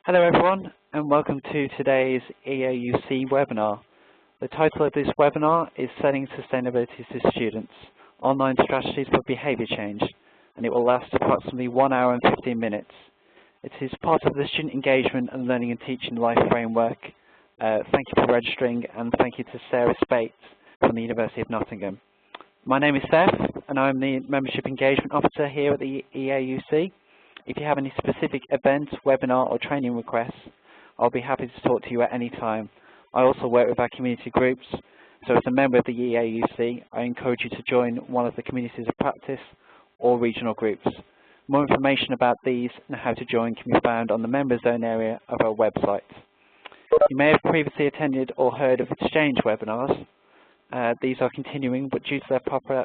Hello everyone, and welcome to today's EAUC webinar. The title of this webinar is Selling Sustainability to Students, Online Strategies for Behaviour Change, and it will last approximately 1 hour and 15 minutes. It is part of the Student Engagement and Learning and Teaching Life Framework. Thank you for registering, and thank you to Sarah Spates from the University of Nottingham. My name is Seth, and I'm the Membership Engagement Officer here at the EAUC. If you have any specific event, webinar or training requests, I'll be happy to talk to you at any time. I also work with our community groups, so as a member of the EAUC, I encourage you to join one of the communities of practice or regional groups. More information about these and how to join can be found on the Members Zone area of our website. You may have previously attended or heard of exchange webinars. These are continuing, but due to their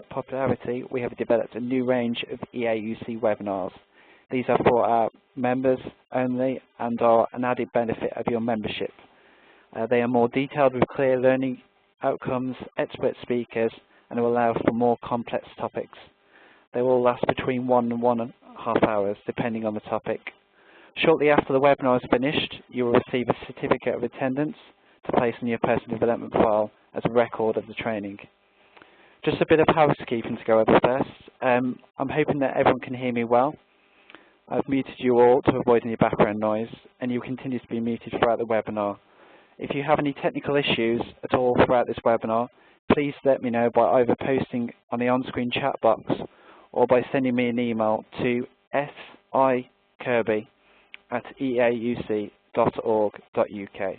popularity, we have developed a new range of EAUC webinars. These are for our members only and are an added benefit of your membership. They are more detailed with clear learning outcomes, expert speakers, and will allow for more complex topics. They will last between 1 and 1.5 hours, depending on the topic. Shortly after the webinar is finished, you will receive a certificate of attendance to place in your personal development file as a record of the training. Just a bit of housekeeping to go over first. I'm hoping that everyone can hear me well. I've muted you all to avoid any background noise, and you will continue to be muted throughout the webinar. If you have any technical issues at all throughout this webinar, please let me know by either posting on the on-screen chat box or by sending me an email to sikirby@eauc.org.uk.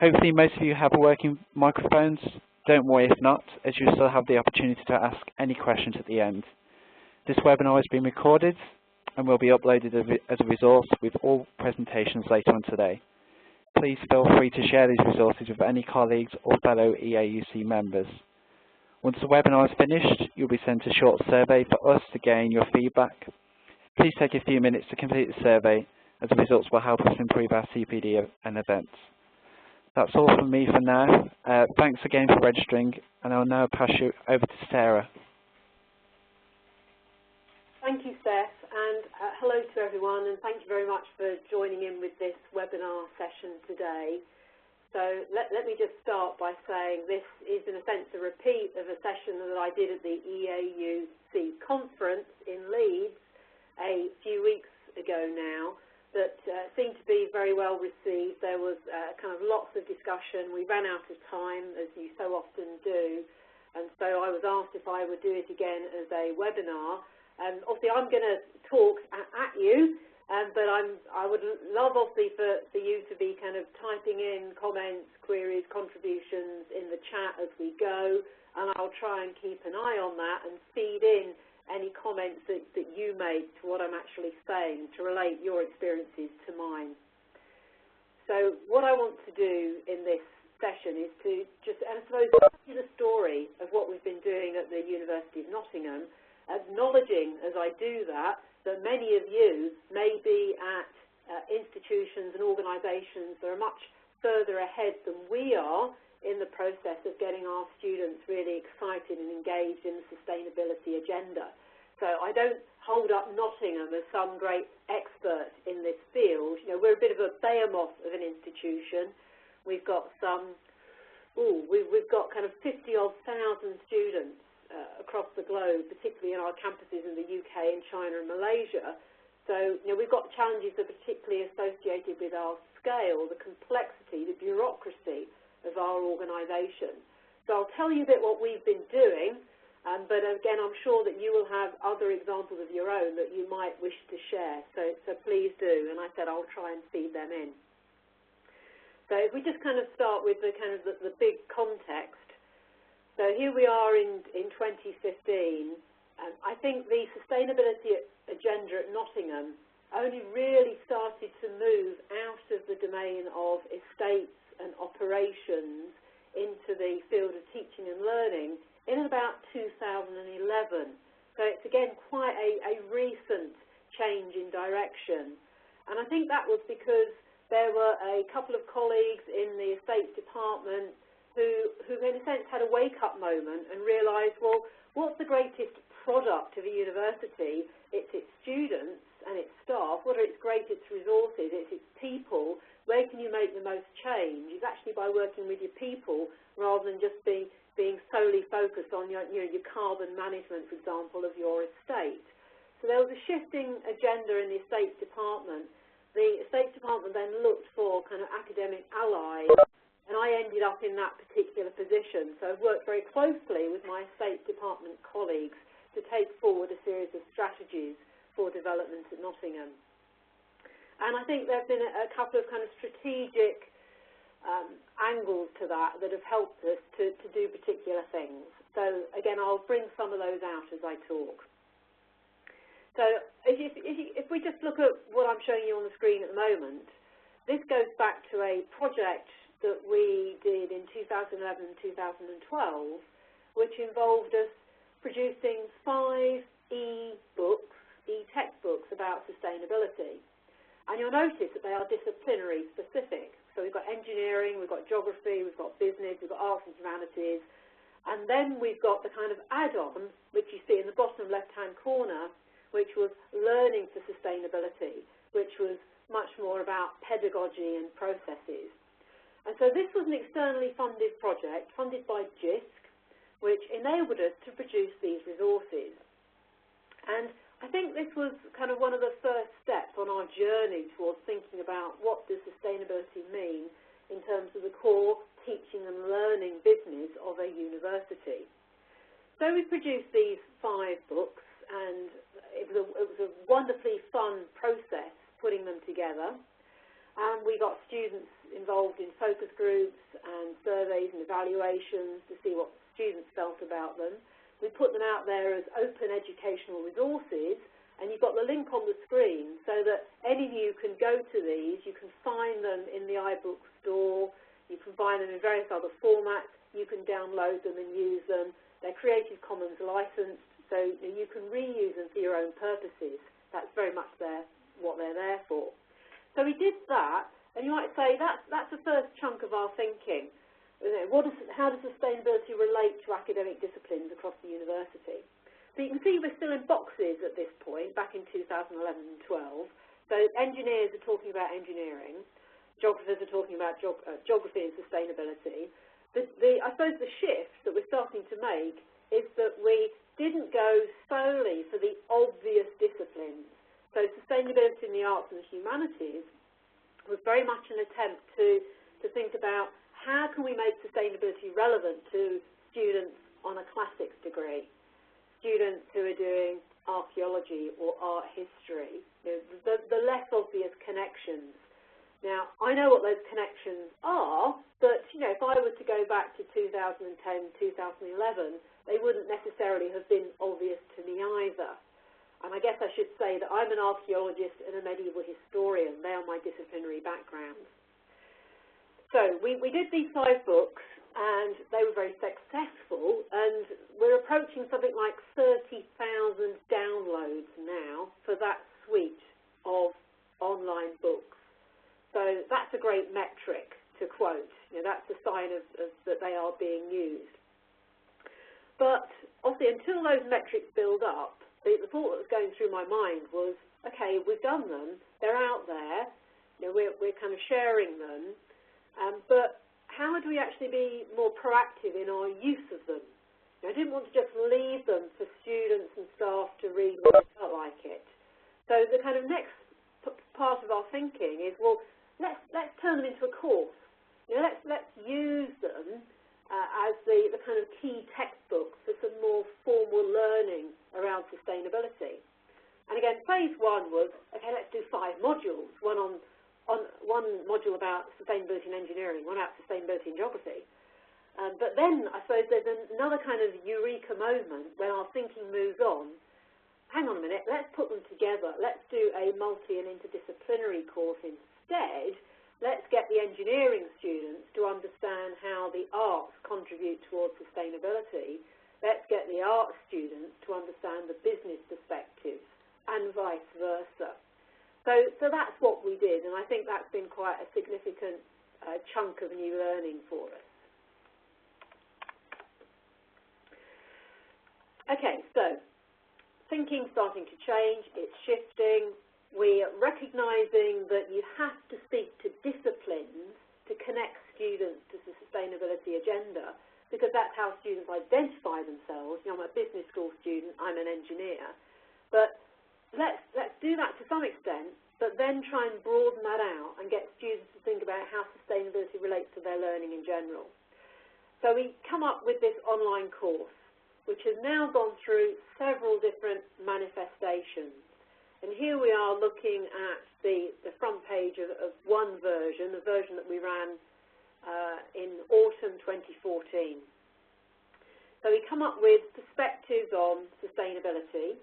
Hopefully most of you have working microphones. Don't worry if not, as you still have the opportunity to ask any questions at the end. This webinar is being recorded and will be uploaded as a resource with all presentations later on today. Please feel free to share these resources with any colleagues or fellow EAUC members. Once the webinar is finished, you'll be sent a short survey for us to gain your feedback. Please take a few minutes to complete the survey, as the results will help us improve our CPD and events. That's all from me for now. Thanks again for registering, and I'll now pass you over to Sarah. Thank you, Seth, and hello to everyone, and thank you very much for joining in with this webinar session today. So let me just start by saying this is in a sense a repeat of a session that I did at the EAUC conference in Leeds a few weeks ago now that seemed to be very well received. There was kind of lots of discussion. We ran out of time, as you so often do, and so I was asked if I would do it again as a webinar. Obviously, I'm going to talk at you, but I would love, obviously, for you to be kind of typing in comments, queries, contributions in the chat as we go, and I'll try and keep an eye on that and feed in any comments that you make to what I'm actually saying to relate your experiences to mine. So what I want to do in this session is to just, and I suppose, tell you the story of what we've been doing at the University of Nottingham, acknowledging as I do that many of you may be at institutions and organisations that are much further ahead than we are in the process of getting our students really excited and engaged in the sustainability agenda. So I don't hold up Nottingham as some great expert in this field. You know, we're a bit of a behemoth of an institution. We've got we've got kind of 50-odd thousand students across the globe, particularly in our campuses in the UK and China and Malaysia. So, you know, we've got challenges that are particularly associated with our scale, the complexity, the bureaucracy of our organisation. So I'll tell you a bit what we've been doing, but again, I'm sure that you will have other examples of your own that you might wish to share. So please do, and I said I'll try and feed them in. So if we just kind of start with the kind of the big context. So here we are in 2015. I think the sustainability agenda at Nottingham only really started to move out of the domain of estates and operations into the field of teaching and learning in about 2011. So it's again quite a recent change in direction. And I think that was because there were a couple of colleagues in the estates department who in a sense had a wake-up moment and realised, well, what's the greatest product of a university? It's its students, and its staff, what are its greatest resources? It's its people. Where can you make the most change? It's actually by working with your people rather than just being solely focused on your carbon management, for example, of your estate. So there was a shifting agenda in the Estates Department. The Estates Department then looked for kind of academic allies, and I ended up in that particular position. So I've worked very closely with my Estates Department colleagues to take forward a series of strategies for development at Nottingham. And I think there have been a couple of kind of strategic angles to that have helped us to do particular things. So again, I'll bring some of those out as I talk. So if we just look at what I'm showing you on the screen at the moment, this goes back to a project that we did in 2011 and 2012, which involved us producing 5 e-textbooks about sustainability. And you'll notice that they are disciplinary specific. So we've got engineering, we've got geography, we've got business, we've got arts and humanities, and then we've got the kind of add-on, which you see in the bottom left-hand corner, which was learning for sustainability, which was much more about pedagogy and processes. And so this was an externally funded project, funded by JISC, which enabled us to produce these resources. And I think this was kind of one of the first steps on our journey towards thinking about what does sustainability mean in terms of the core teaching and learning business of a university. So we produced these 5 books, and it was a wonderfully fun process putting them together. And we got students involved in focus groups and surveys and evaluations to see what students felt about them. We put them out there as open educational resources, and you've got the link on the screen so that any of you can go to these. You can find them in the iBook store. You can find them in various other formats. You can download them and use them. They're Creative Commons licensed, so you can reuse them for your own purposes. That's very much what they're there for. So we did that, and you might say that's the first chunk of our thinking. How does sustainability relate to academic disciplines across the university? So you can see we're still in boxes at this point, back in 2011 and 12. So engineers are talking about engineering, geographers are talking about geography and sustainability. I suppose the shift that we're starting to make is that we didn't go solely for the obvious disciplines. So sustainability in the arts and the humanities was very much an attempt to think about how can we make sustainability relevant to students on a classics degree, students who are doing archaeology or art history, the less obvious connections. Now, I know what those connections are, but if I were to go back to 2010, 2011, they wouldn't necessarily have been obvious to me either. And I guess I should say that I'm an archaeologist and a medieval historian. They are my disciplinary backgrounds. So we did these 5 books, and they were very successful, and we're approaching something like 30,000 downloads now for that suite of online books. So that's a great metric to quote. That's a sign of that they are being used. But obviously, until those metrics build up, the thought that was going through my mind was, okay, we've done them, they're out there, we're kind of sharing them, but how do we actually be more proactive in our use of them? I didn't want to just leave them for students and staff to read when they felt like it. So the kind of next part of our thinking is, well, let's turn them into a course. Let's use them as the kind of key textbooks for some more formal learning around sustainability. And again, phase 1 was, okay, let's do 5 modules, one module about sustainability and engineering, one about sustainability and geography. But then I suppose there's another kind of eureka moment when our thinking moves on. Hang on a minute, let's put them together. Let's do a multi and interdisciplinary course instead. Let's get the engineering students to understand how the arts contribute towards sustainability. Let's get the arts students to understand the business perspectives, and vice versa. So that's what we did, and I think that's been quite a significant chunk of new learning for us. Okay, so thinking starting to change, it's shifting. we're recognising that you have to speak to disciplines to connect students to the sustainability agenda, because that's how students identify themselves. You know, I'm a business school student, I'm an engineer. But let's do that to some extent, but then try and broaden that out and get students to think about how sustainability relates to their learning in general. So we come up with this online course, which has now gone through several different manifestations. And here we are looking at the front page of one version, the version that we ran in autumn 2014. So we come up with perspectives on sustainability,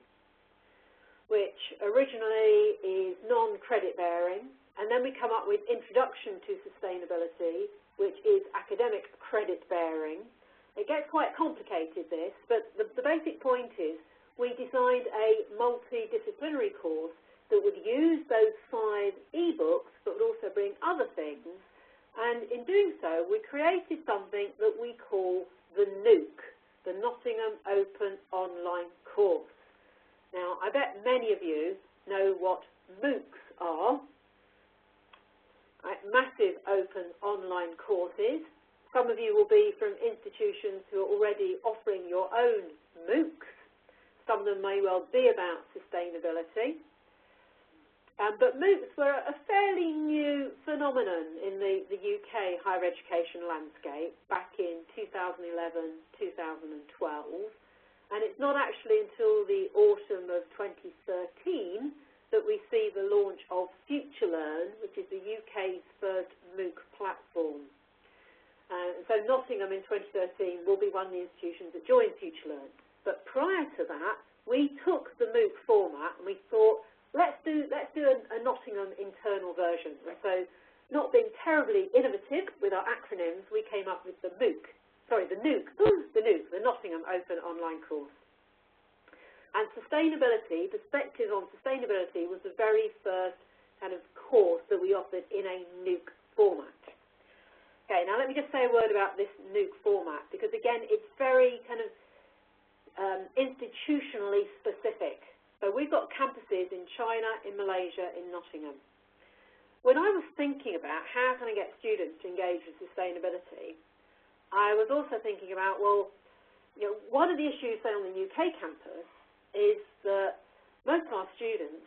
which originally is non-credit bearing, and then we come up with introduction to sustainability, which is academic credit bearing. It gets quite complicated, this, but the basic point is we designed a multidisciplinary course that would use those 5 e-books, but would also bring other things. And in doing so, we created something that we call the NOOC, the Nottingham Open Online Course. Now, I bet many of you know what MOOCs are. Right, massive open online courses. Some of you will be from institutions who are already offering your own MOOCs. Some of them may well be about sustainability. But MOOCs were a fairly new phenomenon in the UK higher education landscape back in 2011, 2012. And it's not actually until the autumn of 2013 that we see the launch of FutureLearn, which is the UK's first MOOC platform. So Nottingham in 2013 will be one of the institutions that joined FutureLearn. But prior to that, we took the MOOC format and we thought, let's do a Nottingham internal version. And so, not being terribly innovative with our acronyms, we came up with the NOOC, the Nottingham Open Online Course. And sustainability, perspectives on sustainability, was the very first kind of course that we offered in a NOOC format. Okay, now let me just say a word about this NOOC format, because again, it's very kind of institutionally specific. So we've got campuses in China, in Malaysia, in Nottingham. When I was thinking about how can I get students to engage with sustainability, I was also thinking about, well, you know, one of the issues, say, on the UK campus is that most of our students,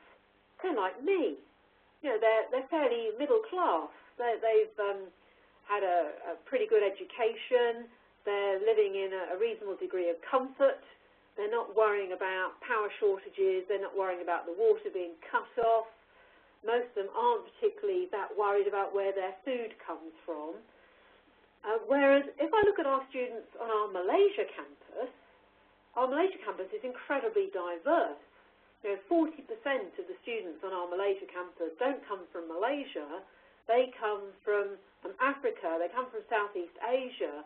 they're like me. You know, they're fairly middle class. They've had a pretty good education. They're living in a reasonable degree of comfort. They're not worrying about power shortages. They're not worrying about the water being cut off. Most of them aren't particularly that worried about where their food comes from. Whereas if I look at our students on our Malaysia campus is incredibly diverse. You know, 40% of the students on our Malaysia campus don't come from Malaysia. They come from Africa. They come from Southeast Asia.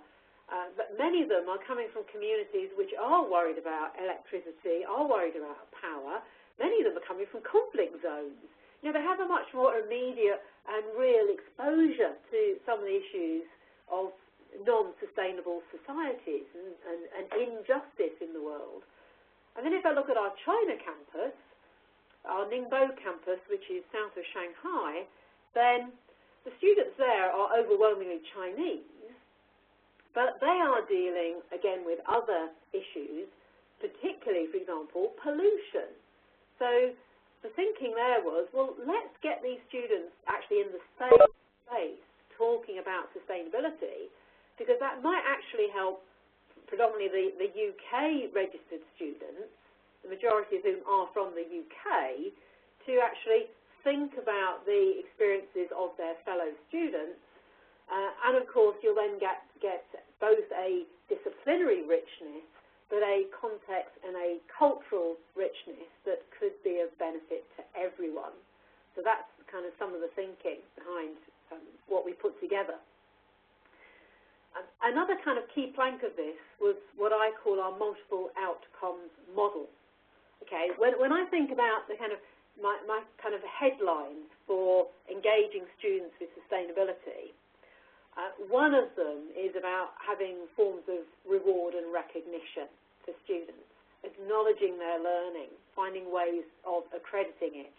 But many of them are coming from communities which are worried about electricity, are worried about power. Many of them are coming from conflict zones. You know, they have a much more immediate and real exposure to some of the issues of non-sustainable societies and injustice in the world. And then if I look at our China campus, our Ningbo campus, which is south of Shanghai, then the students there are overwhelmingly Chinese. But they are dealing, again, with other issues, particularly, for example, pollution. So the thinking there was, well, let's get these students actually in the same space talking about sustainability, because that might actually help predominantly the UK registered students, the majority of whom are from the UK, to actually think about the experiences of their fellow students. And of course, you'll then get both a disciplinary richness, but a context and a cultural richness that could be of benefit to everyone. So that's kind of some of the thinking behind what we put together. Another kind of key plank of this was what I call our multiple outcomes model. Okay, when I think about the kind of my kind of headlines for engaging students with sustainability, one of them is about having forms of reward and recognition for students, acknowledging their learning, finding ways of accrediting it.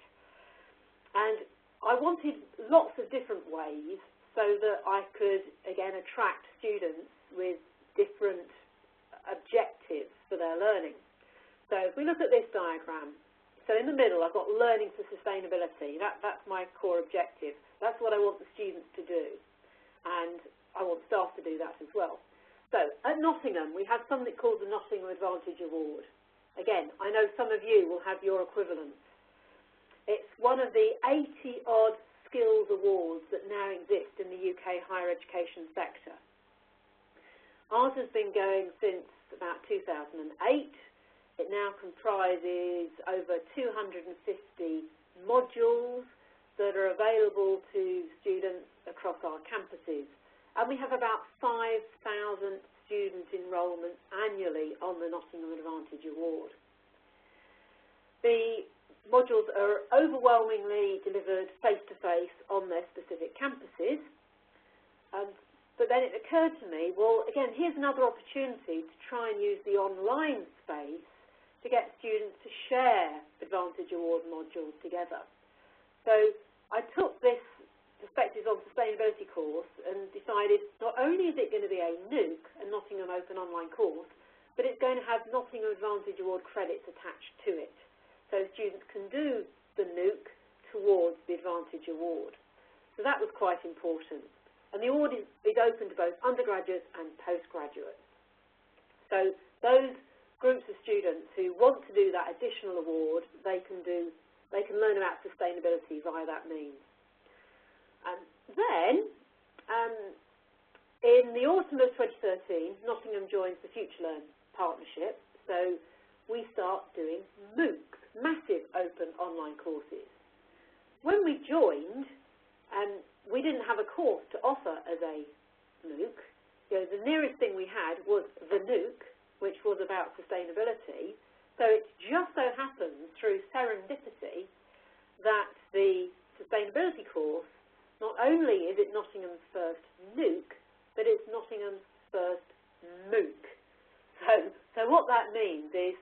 And I wanted lots of different ways so that I could, again, attract students with different objectives for their learning. So if we look at this diagram, so in the middle I've got learning for sustainability. That's my core objective. That's what I want the students to do. And I want staff to do that as well. So at Nottingham we have something called the Nottingham Advantage Award. Again, I know some of you will have your equivalents. It's one of the 80-odd skills awards that now exist in the UK higher education sector. Ours has been going since about 2008. It now comprises over 250 modules that are available to students across our campuses. And we have about 5,000 student enrolments annually on the Nottingham Advantage Award. The modules are overwhelmingly delivered face-to-face on their specific campuses. But then it occurred to me, well, again, here's another opportunity to try and use the online space to get students to share Advantage Award modules together. So I took this Perspectives on Sustainability course and decided not only is it going to be a NOOC, a Nottingham Open Online course, but it's going to have Nottingham Advantage Award credits attached to it. So students can do the NOOC towards the Advantage Award. So that was quite important. And the award is open to both undergraduates and postgraduates. So those groups of students who want to do that additional award, they can learn about sustainability via that means. And then, in the autumn of 2013, Nottingham joins the FutureLearn partnership, so we start doing MOOCs, massive open online courses. When we joined, we didn't have a course to offer as a MOOC. The nearest thing we had was the NOOC, which was about sustainability. So it just so happens, through serendipity, that the sustainability course, not only is it Nottingham's first NOOC, but it's Nottingham's first MOOC. So what that means is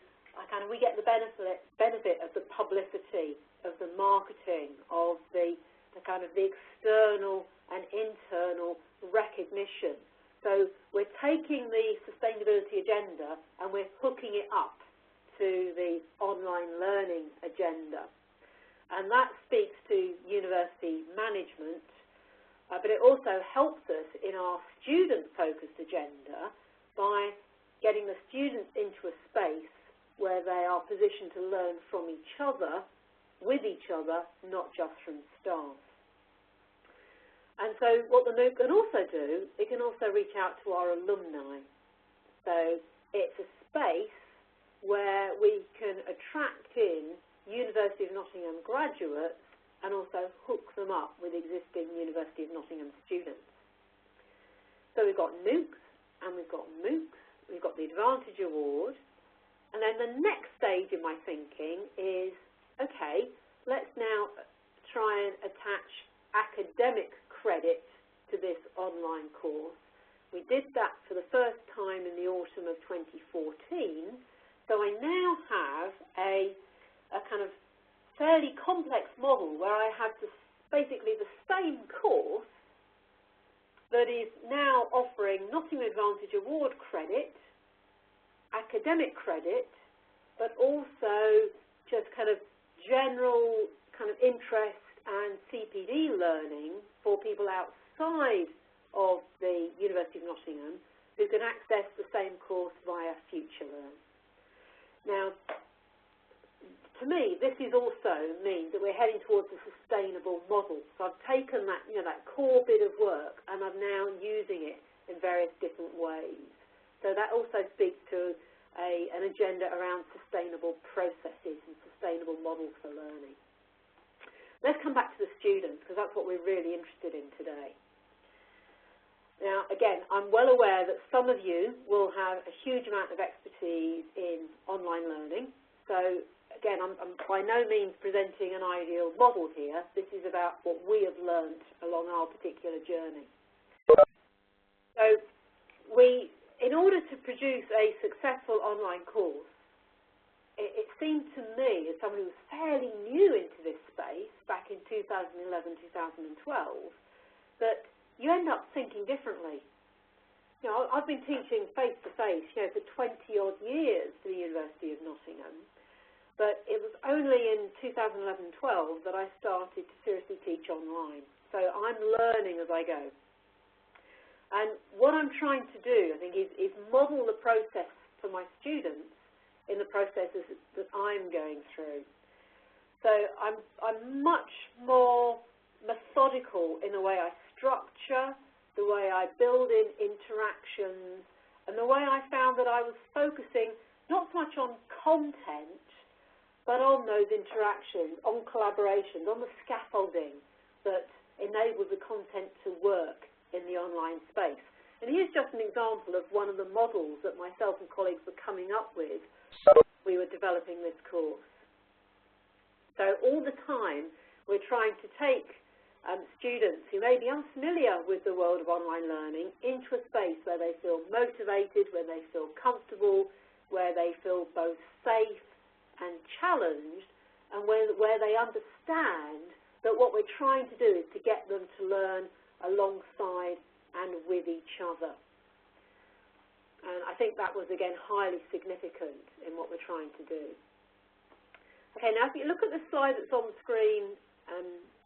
we get the benefit of the publicity, of the marketing, of the external and internal recognition. So we're taking the sustainability agenda and we're hooking it up to the online learning agenda. And that speaks to university management, but it also helps us in our student-focused agenda by getting the students into a space where they are positioned to learn from each other, with each other, not just from staff. And so what the MOOC can also do, it can also reach out to our alumni. So it's a space where we can attract in University of Nottingham graduates and also hook them up with existing University of Nottingham students. So we've got NOOCs and we've got MOOCs, we've got the Advantage Award, and then the next stage in my thinking is, okay, let's now try and attach academic credit to this online course. We did that for the first time in the autumn of 2014, so I now have a fairly complex model where I have basically the same course that is now offering Nottingham Advantage Award credit, academic credit, but also just general interest and CPD learning for people outside of the University of Nottingham who can access the same course via FutureLearn. Now, to me, this is also means that we're heading towards a sustainable model. So I've taken that, that core bit of work and I'm now using it in various different ways. So that also speaks to an agenda around sustainable processes and sustainable models for learning. Let's come back to the students, because that's what we're really interested in today. Now, again, I'm well aware that some of you will have a huge amount of expertise in online learning. So, again, I'm by no means presenting an ideal model here. This is about what we have learnt along our particular journey. So, in order to produce a successful online course, it seemed to me, as someone who was fairly new into this space back in 2011, 2012, that you end up thinking differently. You know, I've been teaching face-to-face, for 20-odd years to the University of Nottingham, but it was only in 2011-12 that I started to seriously teach online. So I'm learning as I go. And what I'm trying to do, I think, is model the process for my students in the processes that I'm going through. So I'm much more methodical in the way I structure, the way I build in interactions, and the way I found that I was focusing not so much on content, but on those interactions, on collaborations, on the scaffolding that enables the content to work in the online space. And here's just an example of one of the models that myself and colleagues were coming up with when we were developing this course. So all the time we're trying to take students who may be unfamiliar with the world of online learning into a space where they feel motivated, where they feel comfortable, where they feel both safe and challenged, and where they understand that what we're trying to do is to get them to learn alongside and with each other. And I think that was, again, highly significant in what we're trying to do. Okay, now if you look at the slide that's on the screen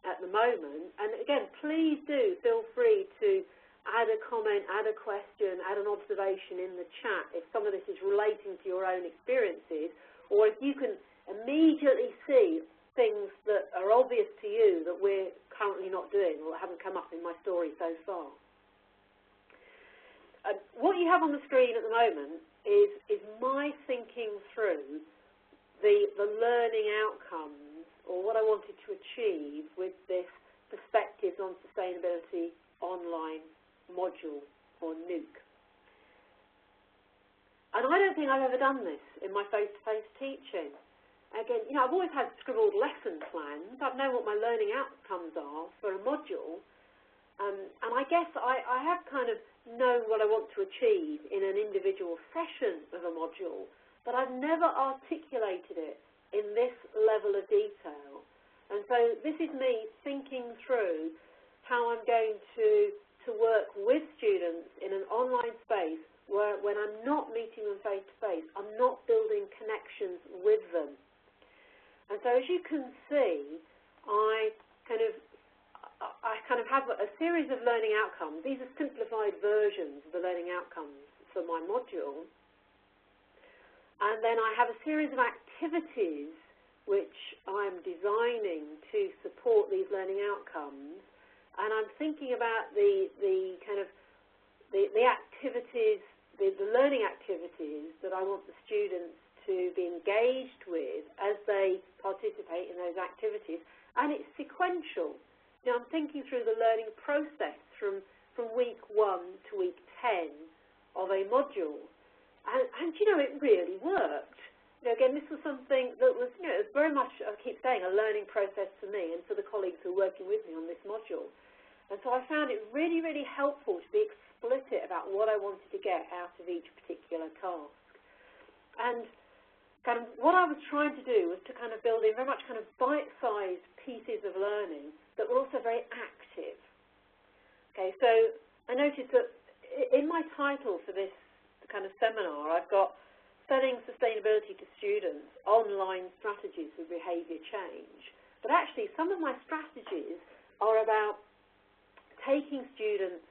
at the moment, and again, please do feel free to add a comment, add a question, add an observation in the chat if some of this is relating to your own experiences, or if you can immediately see things that are obvious to you that we're currently not doing or haven't come up in my story so far. What you have on the screen at the moment is my thinking through the learning outcomes, or what I wanted to achieve with this Perspectives on Sustainability online module, or NUC. And I don't think I've ever done this in my face-to-face teaching. Again, I've always had scribbled lesson plans. I've known what my learning outcomes are for a module. And I guess I have kind of known what I want to achieve in an individual session of a module, but I've never articulated it in this level of detail. And so this is me thinking through how I'm going to work with students in an online space where when I'm not meeting them face-to-face, I'm not building connections with them. And so as you can see, I kind of have a series of learning outcomes. These are simplified versions of the learning outcomes for my module. And then I have a series of activities which I'm designing to support these learning outcomes. And I'm thinking about the activities, the learning activities that I want the students to be engaged with as they participate in those activities. And it's sequential. Now, I'm thinking through the learning process from week 1 to week 10 of a module. And it really worked. Again, this was something that was, very much, I keep saying, a learning process for me and for the colleagues who are working with me on this module. And so I found it really, really helpful to be explicit about what I wanted to get out of each particular task. And kind of what I was trying to do was to kind of build in very much kind of bite-sized pieces of learning that were also very active. Okay, so I noticed that in my title for this kind of seminar, I've got Selling Sustainability to Students, Online Strategies for Behaviour Change. But actually, some of my strategies are about taking students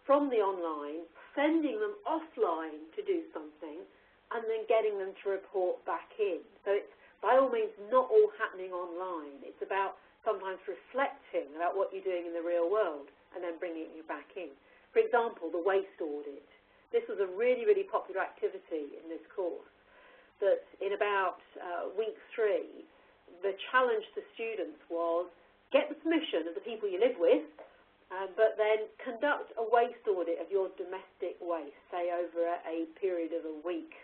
from the online, sending them offline to do something, and then getting them to report back in. So it's, by all means, not all happening online. It's about sometimes reflecting about what you're doing in the real world and then bringing it back in. For example, the waste audit. This was a really, really popular activity in this course, that in about week 3, the challenge to students was get the permission of the people you live with, but then conduct a waste audit of your domestic waste, say over a period of a week.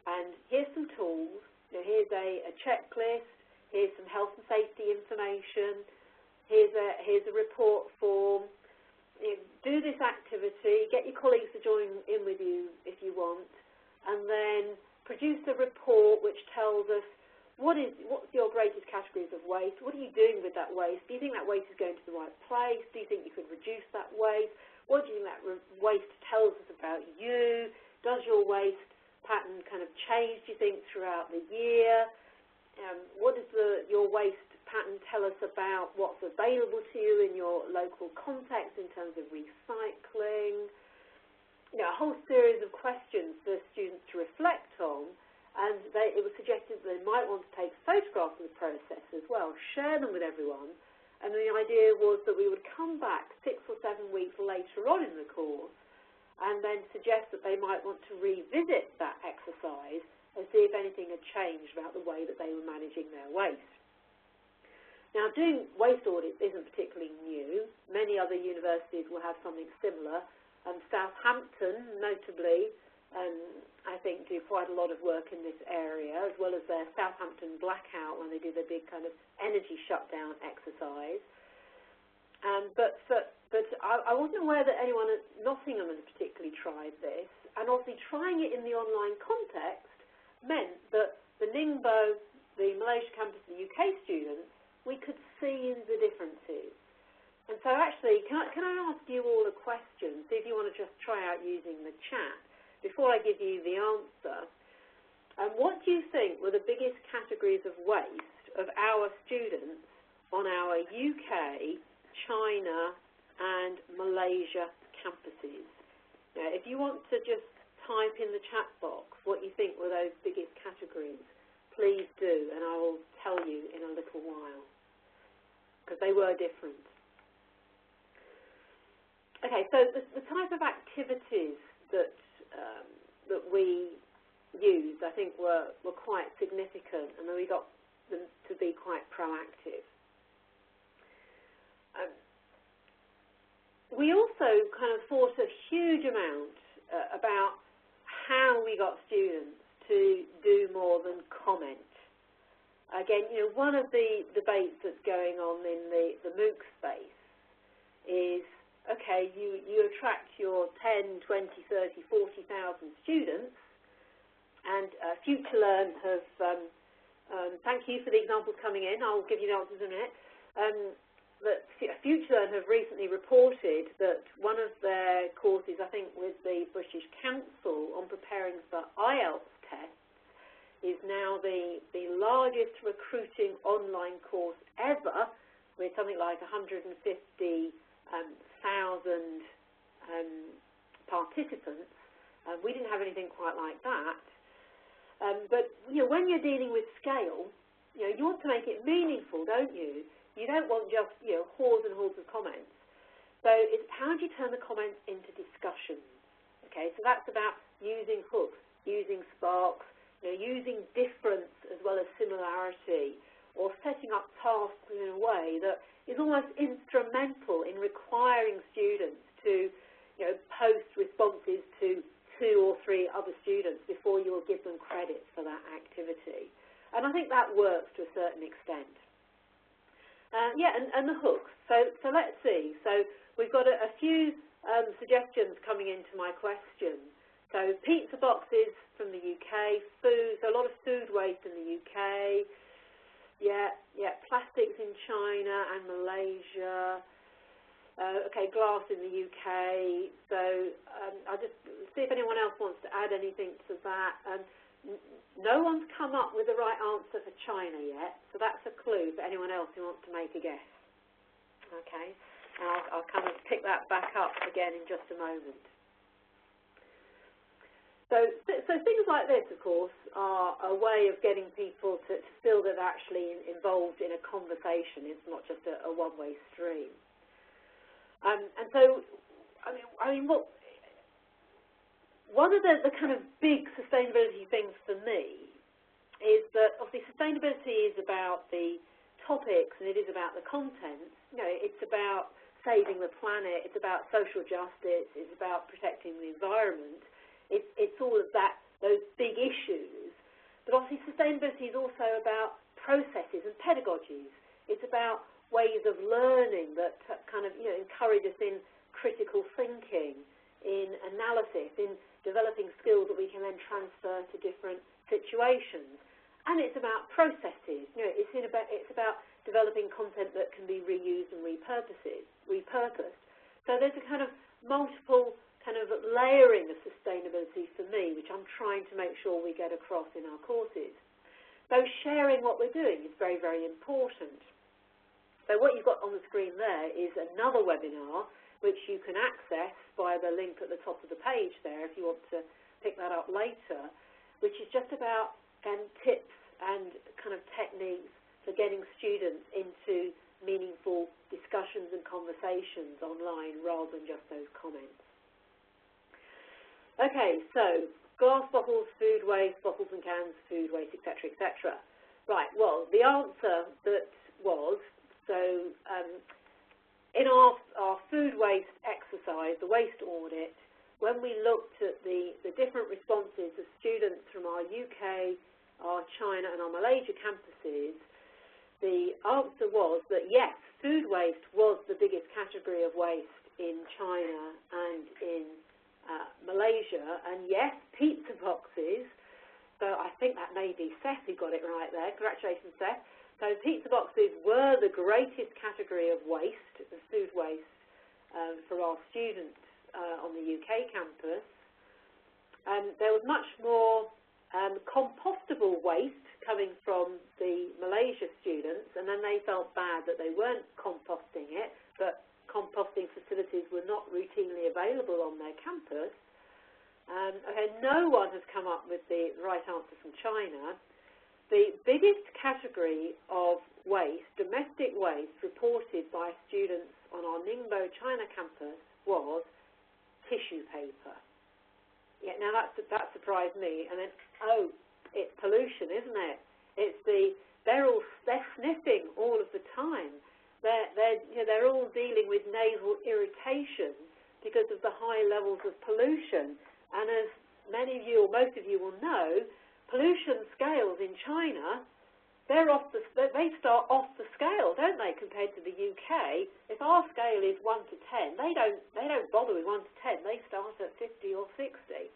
And here's some tools. Here's a checklist. Here's some health and safety information. Here's a report form. Do this activity, get your colleagues to join in with you if you want, and then produce a report which tells us what's your greatest categories of waste, what are you doing with that waste, do you think that waste is going to the right place, do you think you could reduce that waste, what do you think that waste tells us about you, does your waste pattern kind of change, do you think, throughout the year, what does your waste pattern tell us about what's available to you in your local context in terms of recycling, a whole series of questions for students to reflect on. And it was suggested that they might want to take photographs of the process as well, share them with everyone. And the idea was that we would come back 6 or 7 weeks later on in the course and then suggest that they might want to revisit that exercise and see if anything had changed about the way that they were managing their waste. Now, doing waste audits isn't particularly new. Many other universities will have something similar. Southampton, notably, I think, do quite a lot of work in this area, as well as their Southampton blackout when they do their big kind of energy shutdown exercise. But I wasn't aware that anyone at Nottingham had particularly tried this, and obviously trying it in the online context meant that the Ningbo, the Malaysia campus, the UK students, we could see the differences. And so actually, can I ask you all a question, see if you want to just try out using the chat, before I give you the answer. What do you think were the biggest categories of waste of our students on our UK, China and Malaysia campuses? Now, if you want to just type in the chat box what you think were those biggest categories, please do, and I will tell you in a little while, because they were different. Okay, so the type of activities that we used, I think, were quite significant, and then we got them to be quite proactive. We also kind of thought a huge amount about how we got students to do more than comment. Again, one of the debates that's going on in the MOOC space is, okay, you attract your 10, 20, 30, 40,000 students, and FutureLearn have, thank you for the examples coming in, I'll give you the answers in a minute, but FutureLearn have recently reported that one of their courses, I think with the British Council on preparing for IELTS tests, is now the largest recruiting online course ever, with something like 150,000 participants. We didn't have anything quite like that. But when you're dealing with scale, you want to make it meaningful, don't you? You don't want just hordes and hordes of comments. So it's how do you turn the comments into discussions? Okay, so that's about using hooks, using sparks, using difference as well as similarity, or setting up tasks in a way that is almost instrumental in requiring students to post responses to 2 or 3 other students before you will give them credit for that activity. And I think that works to a certain extent. And the hooks. So let's see. So we've got a few suggestions coming into my question. So pizza boxes from the UK, food, so a lot of food waste in the UK. Plastics in China and Malaysia. Okay, glass in the UK. So I'll just see if anyone else wants to add anything to that. No one's come up with the right answer for China yet, so that's a clue for anyone else who wants to make a guess. Okay, and I'll kind of pick that back up again in just a moment. So things like this, of course, are a way of getting people to feel that they're actually involved in a conversation. It's not just a one-way stream. And so, one of the kind of big sustainability things for me is that obviously sustainability is about the topics and it is about the content. It's about saving the planet, it's about social justice, it's about protecting the environment. It's all of that, those big issues. But obviously sustainability is also about processes and pedagogies. It's about ways of learning that kind of encourage us in critical thinking. in analysis, in developing skills that we can then transfer to different situations. And it's about processes. You know, it's about developing content that can be reused and repurposed. So there's a kind of multiple kind of layering of sustainability for me, which I'm trying to make sure we get across in our courses. So sharing what we're doing is very, very important. So what you've got on the screen there is another webinar, which you can access via the link at the top of the page there if you want to pick that up later, which is just about tips and kind of techniques for getting students into meaningful discussions and conversations online rather than just those comments. Okay, so glass bottles, food waste, bottles and cans, food waste, etc., etc. Right, well, the answer that was, so in our food waste exercise, the waste audit, when we looked at the different responses of students from our UK, our China and our Malaysia campuses, the answer was that yes, food waste was the biggest category of waste in China and in Malaysia, and yes, pizza boxes. So I think that may be Seth who got it right there. Congratulations, Seth. So pizza boxes were the greatest category of waste, of food waste, for our students on the UK campus. There was much more compostable waste coming from the Malaysia students, and then they felt bad that they weren't composting it, but composting facilities were not routinely available on their campus. Okay, no one has come up with the right answer from China. The biggest category of waste, domestic waste, reported by students on our Ningbo, China campus was tissue paper. Yeah, now that surprised me. And then, oh, it's pollution, isn't it? It's they're sniffing all of the time. They're all dealing with nasal irritation because of the high levels of pollution. And as many of you or most of you will know, pollution scales in China, they start off the scale, don't they, compared to the UK? If our scale is 1 to 10, they don't bother with 1 to 10. They start at 50 or 60.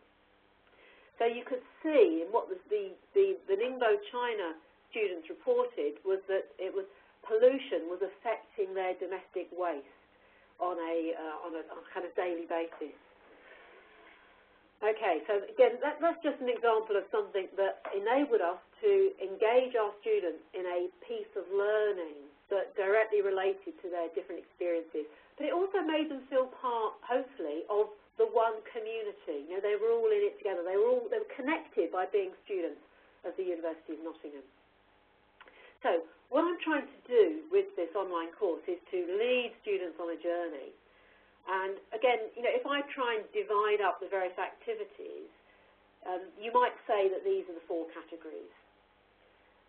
So you could see, and what was the Ningbo China students reported was that pollution was affecting their domestic waste on a kind of daily basis. Okay, so again, that's just an example of something that enabled us to engage our students in a piece of learning that directly related to their different experiences. But it also made them feel part, hopefully, of the one community. You know, they were all in it together. They were connected by being students of the University of Nottingham. So what I'm trying to do with this online course is to lead students on a journey. And again, you know, if I try and divide up the various activities, you might say that these are the 4 categories.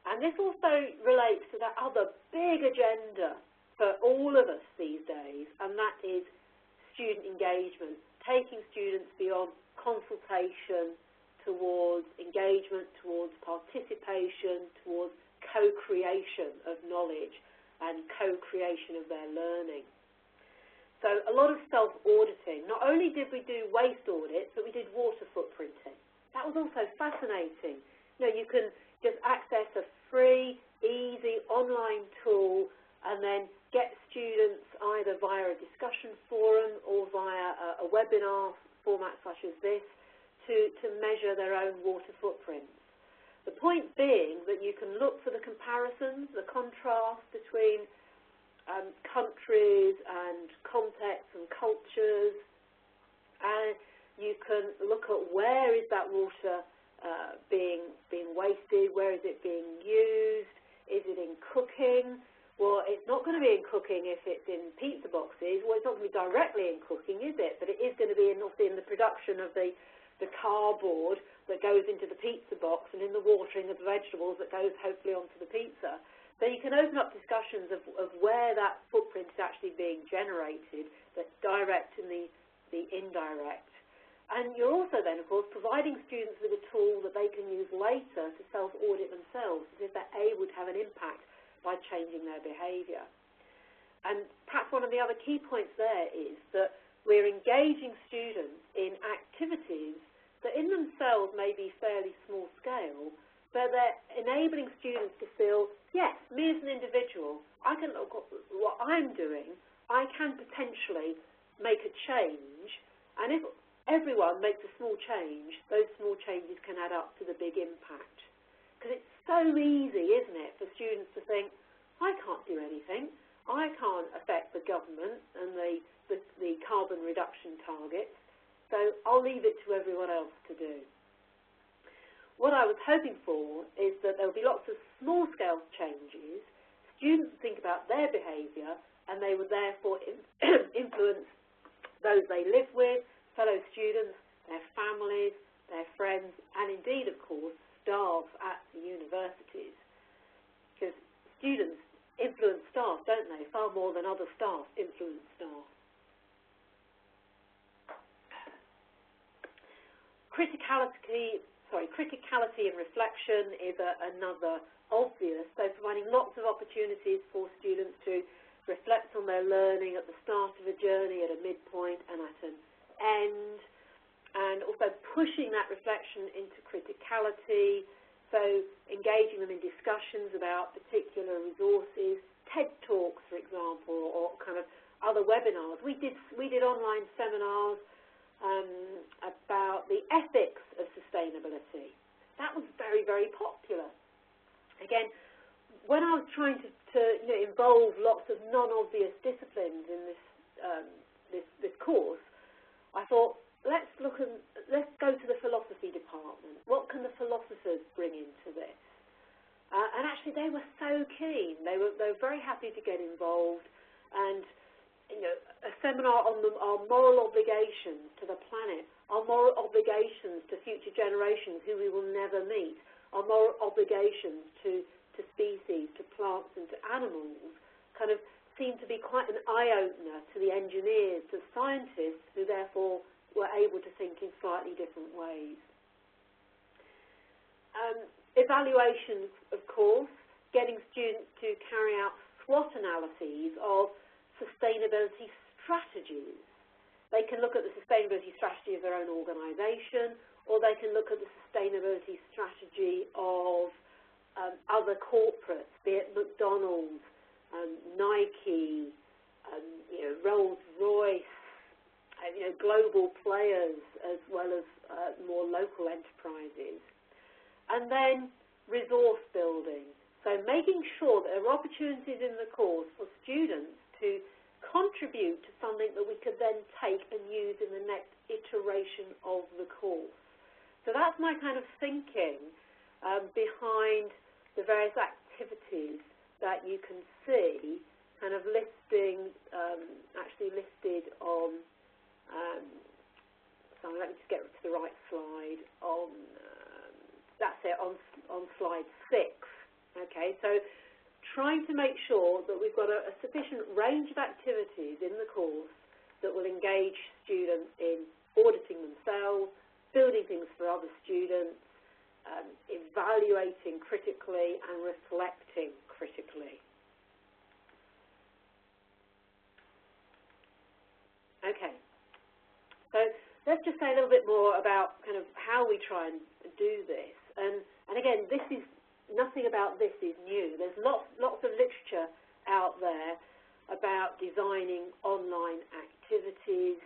And this also relates to that other big agenda for all of us these days, and that is student engagement, taking students beyond consultation towards engagement, towards participation, towards co-creation of knowledge and co-creation of their learning. So a lot of self-auditing. Not only did we do waste audits, but we did water footprinting. That was also fascinating. You know, you can just access a free, easy online tool and then get students either via a discussion forum or via a webinar format such as this to measure their own water footprints. The point being that you can look for the comparisons, the contrast between countries and contexts and cultures, and you can look at where is that water being wasted, where is it being used, is it in cooking? Well, it's not going to be in cooking if it's in pizza boxes. Well, it's not going to be directly in cooking, is it? But it is going to be in the production of the cardboard that goes into the pizza box and in the watering of the vegetables that goes hopefully onto the pizza. So you can open up discussions of where that footprint is actually being generated, the direct and the indirect. And you're also then, of course, providing students with a tool that they can use later to self-audit themselves as if they're able to have an impact by changing their behaviour. And perhaps one of the other key points there is that we're engaging students in activities that in themselves may be fairly small scale, but they're enabling students to feel, yes, me as an individual, I can look at what I'm doing, I can potentially make a change, and if everyone makes a small change, those small changes can add up to the big impact. Because it's so easy, isn't it, for students to think, I can't do anything, I can't affect the government and the carbon reduction targets, so I'll leave it to everyone else to do. What I was hoping for is that there will be lots of small-scale changes, students think about their behaviour, and they would therefore influence those they live with, fellow students, their families, their friends, and indeed, of course, staff at the universities. Because students influence staff, don't they? Far more than other staff influence staff. Criticality and reflection is another obvious, so providing lots of opportunities for students to reflect on their learning at the start of a journey, at a midpoint and at an end, and also pushing that reflection into criticality, so engaging them in discussions about particular resources, TED Talks, for example, or kind of other webinars. We did online seminars about the ethics of sustainability. That was very, very popular. Again, when I was trying to involve lots of non-obvious disciplines in this course, I thought, let's go to the philosophy department. What can the philosophers bring into this? And actually, they were so keen. They were very happy to get involved, and a seminar on our moral obligations to the planet, our moral obligations to future generations who we will never meet, our moral obligations to species, to plants and to animals, kind of seemed to be quite an eye-opener to the engineers, to scientists, who therefore were able to think in slightly different ways. Evaluation, of course, getting students to carry out SWOT analyses of sustainability strategies. They can look at the sustainability strategy of their own organisation, or they can look at the sustainability strategy of other corporates, be it McDonald's, Nike, Rolls-Royce, global players as well as more local enterprises. And then resource building. So making sure that there are opportunities in the course for students to contribute to something that we could then take and use in the next iteration of the course. So that's my kind of thinking behind the various activities that you can see kind of actually listed on, so let me just get to the right slide, that's it, on slide 6. Okay, so trying to make sure that we've got a sufficient range of activities in the course that will engage students in auditing themselves, building things for other students, evaluating critically and reflecting critically. Okay, so let's just say a little bit more about kind of how we try and do this. And again, nothing about this is new. There's lots of literature out there about designing online activities.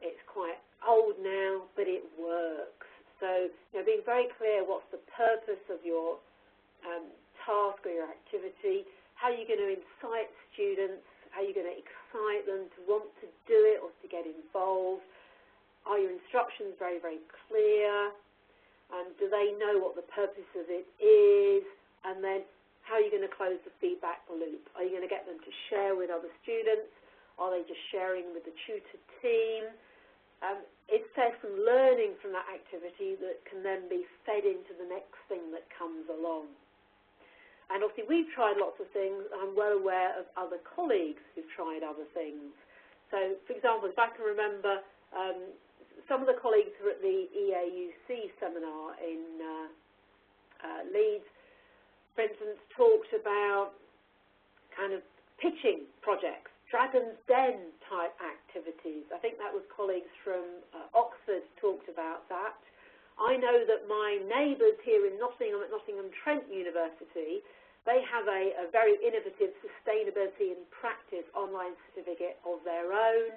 It's quite old now, but it works. So, being very clear what's the purpose of your task or your activity, how you're going to incite students, how you're going to excite them to want to do it or to get involved. Are your instructions very, very clear? Do they know what the purpose of it is? And then how are you going to close the feedback loop? Are you going to get them to share with other students? Are they just sharing with the tutor team? Is there some learning from that activity that can then be fed into the next thing that comes along? And obviously we've tried lots of things. I'm well aware of other colleagues who've tried other things. So, for example, if I can remember, some of the colleagues who were at the EAUC seminar in Leeds, for instance, talked about kind of pitching projects, Dragon's Den type activities. activities. I think that was colleagues from Oxford talked about that. I know that my neighbours here in Nottingham at Nottingham Trent University, they have a very innovative sustainability and practice online certificate of their own,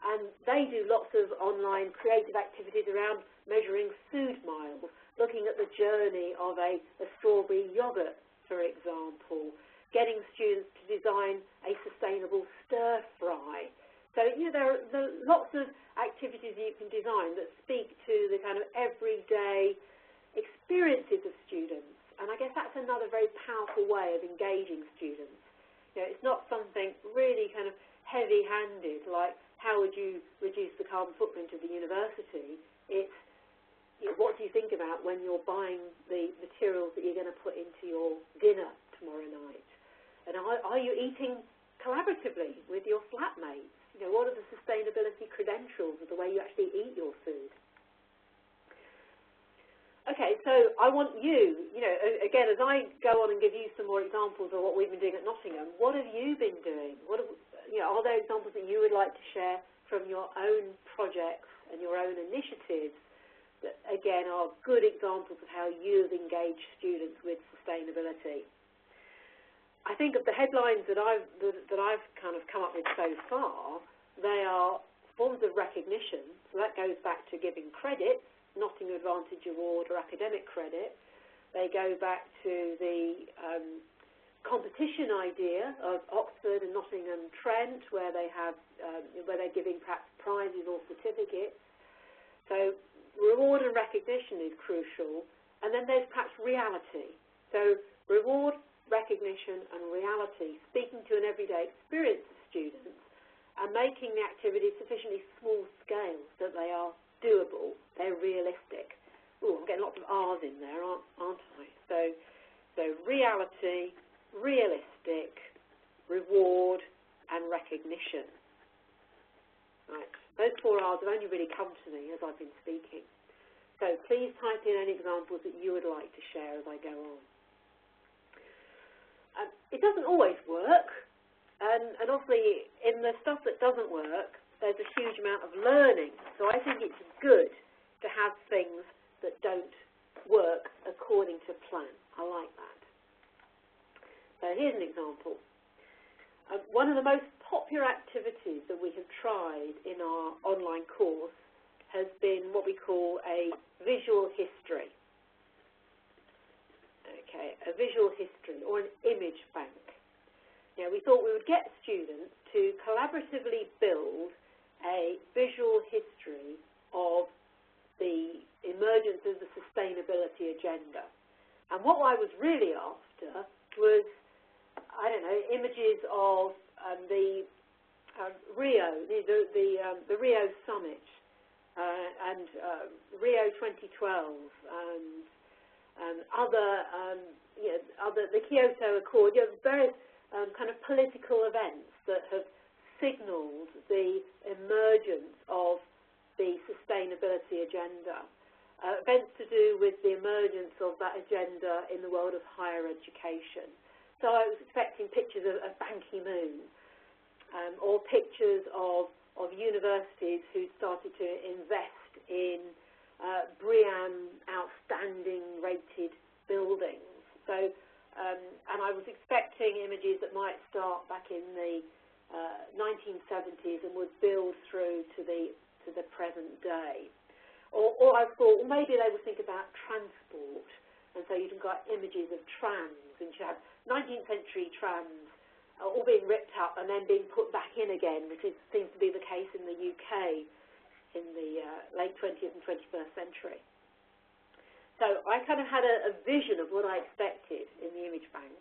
and they do lots of online creative activities around measuring food miles, looking at the journey of a strawberry yoghurt, for example, getting students to design a sustainable stir-fry. So, you know, there are lots of activities you can design that speak to the kind of everyday experiences of students. And I guess that's another very powerful way of engaging students. You know, it's not something really kind of heavy-handed, like how would you reduce the carbon footprint of the university. It's, you know, what do you think about when you're buying the materials that you're going to put into your dinner tomorrow night? And are you eating collaboratively with your flatmates? You know, what are the sustainability credentials of the way you actually eat your food? Okay, so I want you, you know, again, as I go on and give you some more examples of what we've been doing at Nottingham, what have you been doing? What have, you know, are there examples that you would like to share from your own projects and your own initiatives that, again, are good examples of how you've engaged students with sustainability? I think of the headlines that I've kind of come up with so far, they are forms of recognition. So that goes back to giving credit, Nottingham Advantage Award or academic credit. They go back to the competition idea of Oxford and Nottingham Trent, where they have where they're giving perhaps prizes or certificates. So reward and recognition is crucial, and then there's perhaps reality. So reward, recognition and reality, speaking to an everyday experience of students and making the activity sufficiently small scale so that they are doable, they're realistic. Oh, I'm getting lots of R's in there, aren't I? So reality, realistic, reward and recognition. Right, those 4 R's have only really come to me as I've been speaking. So please type in any examples that you would like to share as I go on. It doesn't always work, and obviously in the stuff that doesn't work, there's a huge amount of learning. So I think it's good to have things that don't work according to plan. I like that. So here's an example. One of the most popular activities that we have tried in our online course has been what we call a visual history. Okay, a visual history or an image bank. You know, we thought we would get students to collaboratively build a visual history of the emergence of the sustainability agenda. And what I was really after was, I don't know, images of the Rio, the Rio summit and Rio 2012 and the Kyoto Accord, you know, various kind of political events that have signalled the emergence of the sustainability agenda. Events to do with the emergence of that agenda in the world of higher education. So I was expecting pictures of Ban Ki-moon or pictures of universities who started to invest in BREEAM outstanding rated buildings. So, and I was expecting images that might start back in the 1970s and would build through to the present day. Or I thought, well, maybe they would think about transport, and so you've got images of trams, and you have 19th century trams all being ripped up and then being put back in again, which seems to be the case in the UK in the late 20th and 21st century. So I kind of had a vision of what I expected in the image bank,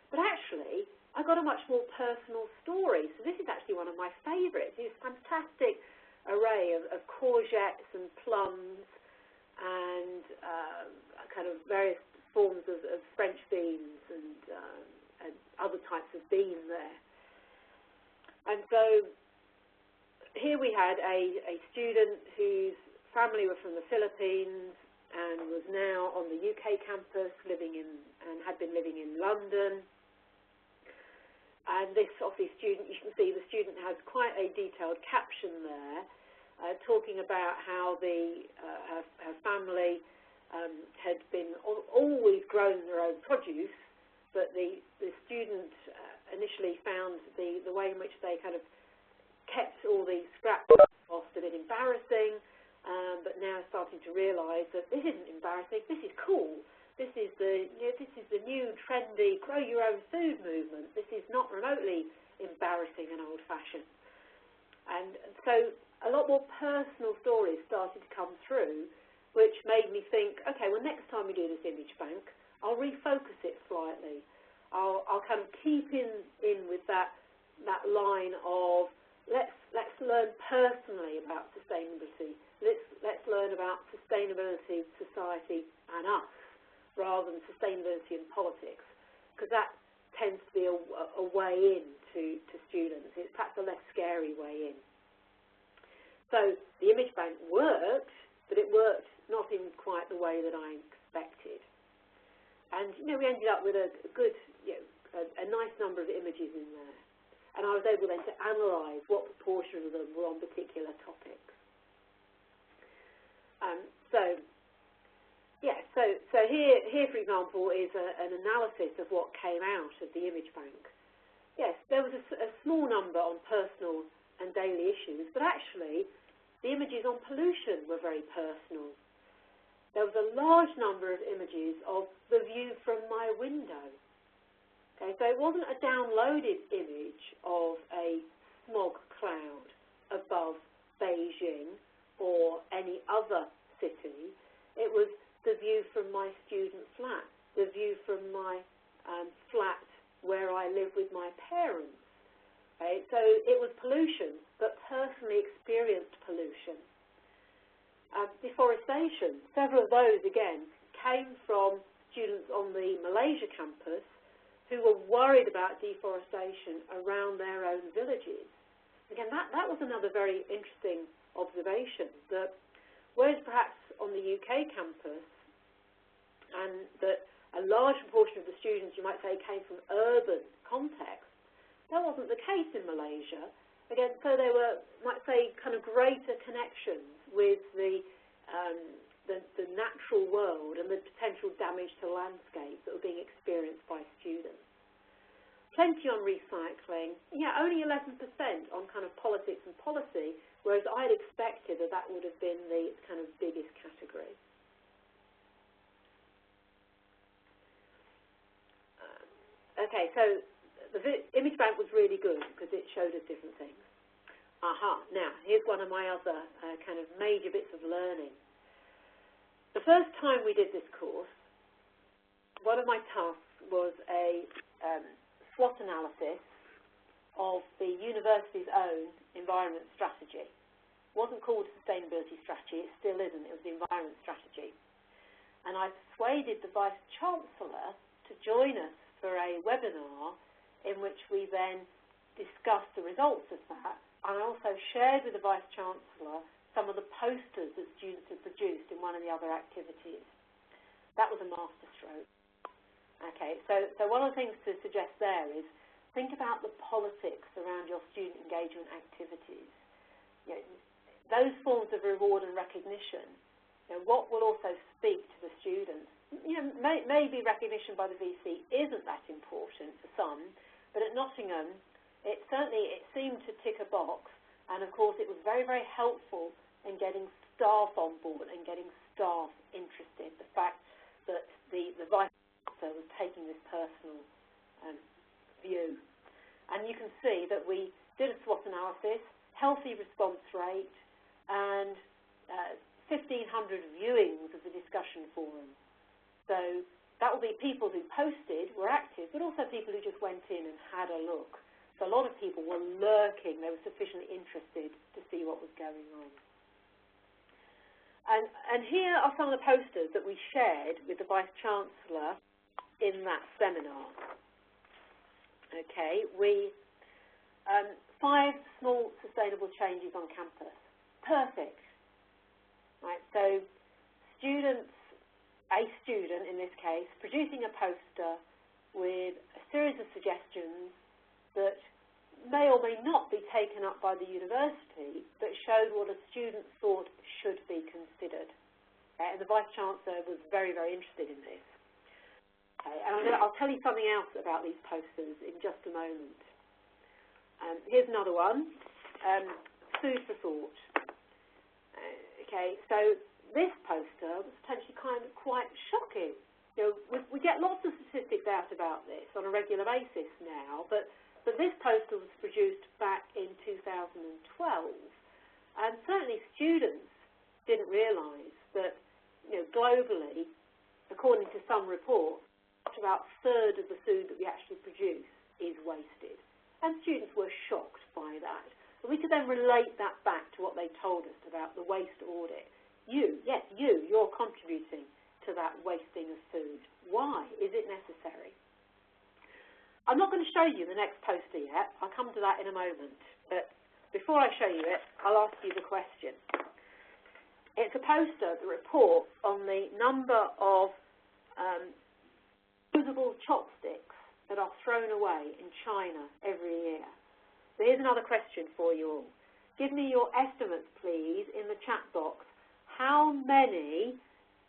but actually I got a much more personal story. So this is actually one of my favourites. This fantastic array of courgettes and plums and kind of various forms of French beans and other types of bean there. And so here we had a student whose family were from the Philippines and was now on the UK campus and had been living in London. And this, obviously, student, you can see the student has quite a detailed caption there, talking about how her family had been always grown their own produce, but the student initially found the way in which they kind of kept all these scraps off a bit embarrassing, but now starting to realise that this isn't embarrassing, this is cool. This is the new trendy grow your own food movement. This is not remotely embarrassing and old-fashioned. And so a lot more personal stories started to come through, which made me think, okay, well, next time we do this image bank, I'll refocus it slightly. I'll kind of keep in with that line of let's learn personally about sustainability. Let's learn about sustainability, society, and us, rather than sustainability and politics, because that tends to be a way in to students. It's perhaps a less scary way in. So the image bank worked, but it worked not in quite the way that I expected. And we ended up with a good, a nice number of images in there. And I was able then to analyse what proportion of them were on particular topics. So here, for example, is an analysis of what came out of the image bank. Yes, there was a small number on personal and daily issues, but actually the images on pollution were very personal. There was a large number of images of the view from my window. Okay, so it wasn't a downloaded image of a smog cloud above Beijing or any other city. It was the view from my student flat, the view from my flat where I live with my parents. Okay? So it was pollution, but personally experienced pollution. Deforestation, several of those, again, came from students on the Malaysia campus who were worried about deforestation around their own villages. Again, that was another very interesting observation, that whereas perhaps on the UK campus, and that a large proportion of the students, you might say, came from urban contexts, that wasn't the case in Malaysia. Again, so there were, might say, kind of greater connections with the natural world and the potential damage to landscape that were being experienced by students. Plenty on recycling, only 11% on kind of politics and policy, whereas I'd expected that would have been the kind of biggest category. Okay, so the image bank was really good because it showed us different things. Now, here's one of my other kind of major bits of learning. The first time we did this course, one of my tasks was a SWOT analysis of the university's own environment strategy. It wasn't called a sustainability strategy, it still isn't, it was the environment strategy. And I persuaded the Vice-Chancellor to join us for a webinar in which we then discussed the results of that, and I also shared with the Vice-Chancellor some of the posters that students had produced in one of the other activities. That was a masterstroke. Okay, so one of the things to suggest there is think about the politics around your student engagement activities. Those forms of reward and recognition, what will also speak to the students. Maybe recognition by the VC isn't that important for some, but at Nottingham, it seemed to tick a box, and of course it was very, very helpful in getting staff on board and getting staff interested. The fact that the Vice Chancellor was taking this personal view. And you can see that we did a SWOT analysis, healthy response rate, and 1,500 viewings of the discussion forum. So that will be people who posted, were active, but also people who just went in and had a look. So a lot of people were lurking. They were sufficiently interested to see what was going on. And here are some of the posters that we shared with the Vice-Chancellor in that seminar. Okay, 5 small sustainable changes on campus. Perfect. Right, so a student in this case, producing a poster with a series of suggestions that may or may not be taken up by the university, but showed what a student thought should be considered. Okay, and the Vice-Chancellor was very, very interested in this. Okay, and I'll tell you something else about these posters in just a moment. Here's another one, food for thought. Okay, so this poster was potentially kind of quite shocking. You know, we get lots of statistics out about this on a regular basis now, but this poster was produced back in 2012, and certainly students didn't realise that, you know, globally, according to some reports, about a third of the food that we actually produce is wasted. And students were shocked by that. And we could then relate that back to what they told us about the waste audit. You're contributing to that wasting of food. Why is it necessary? I'm not going to show you the next poster yet. I'll come to that in a moment. But before I show you it, I'll ask you the question. It's a poster that reports on the number of usable chopsticks that are thrown away in China every year. So here's another question for you all. Give me your estimates, please, in the chat box. How many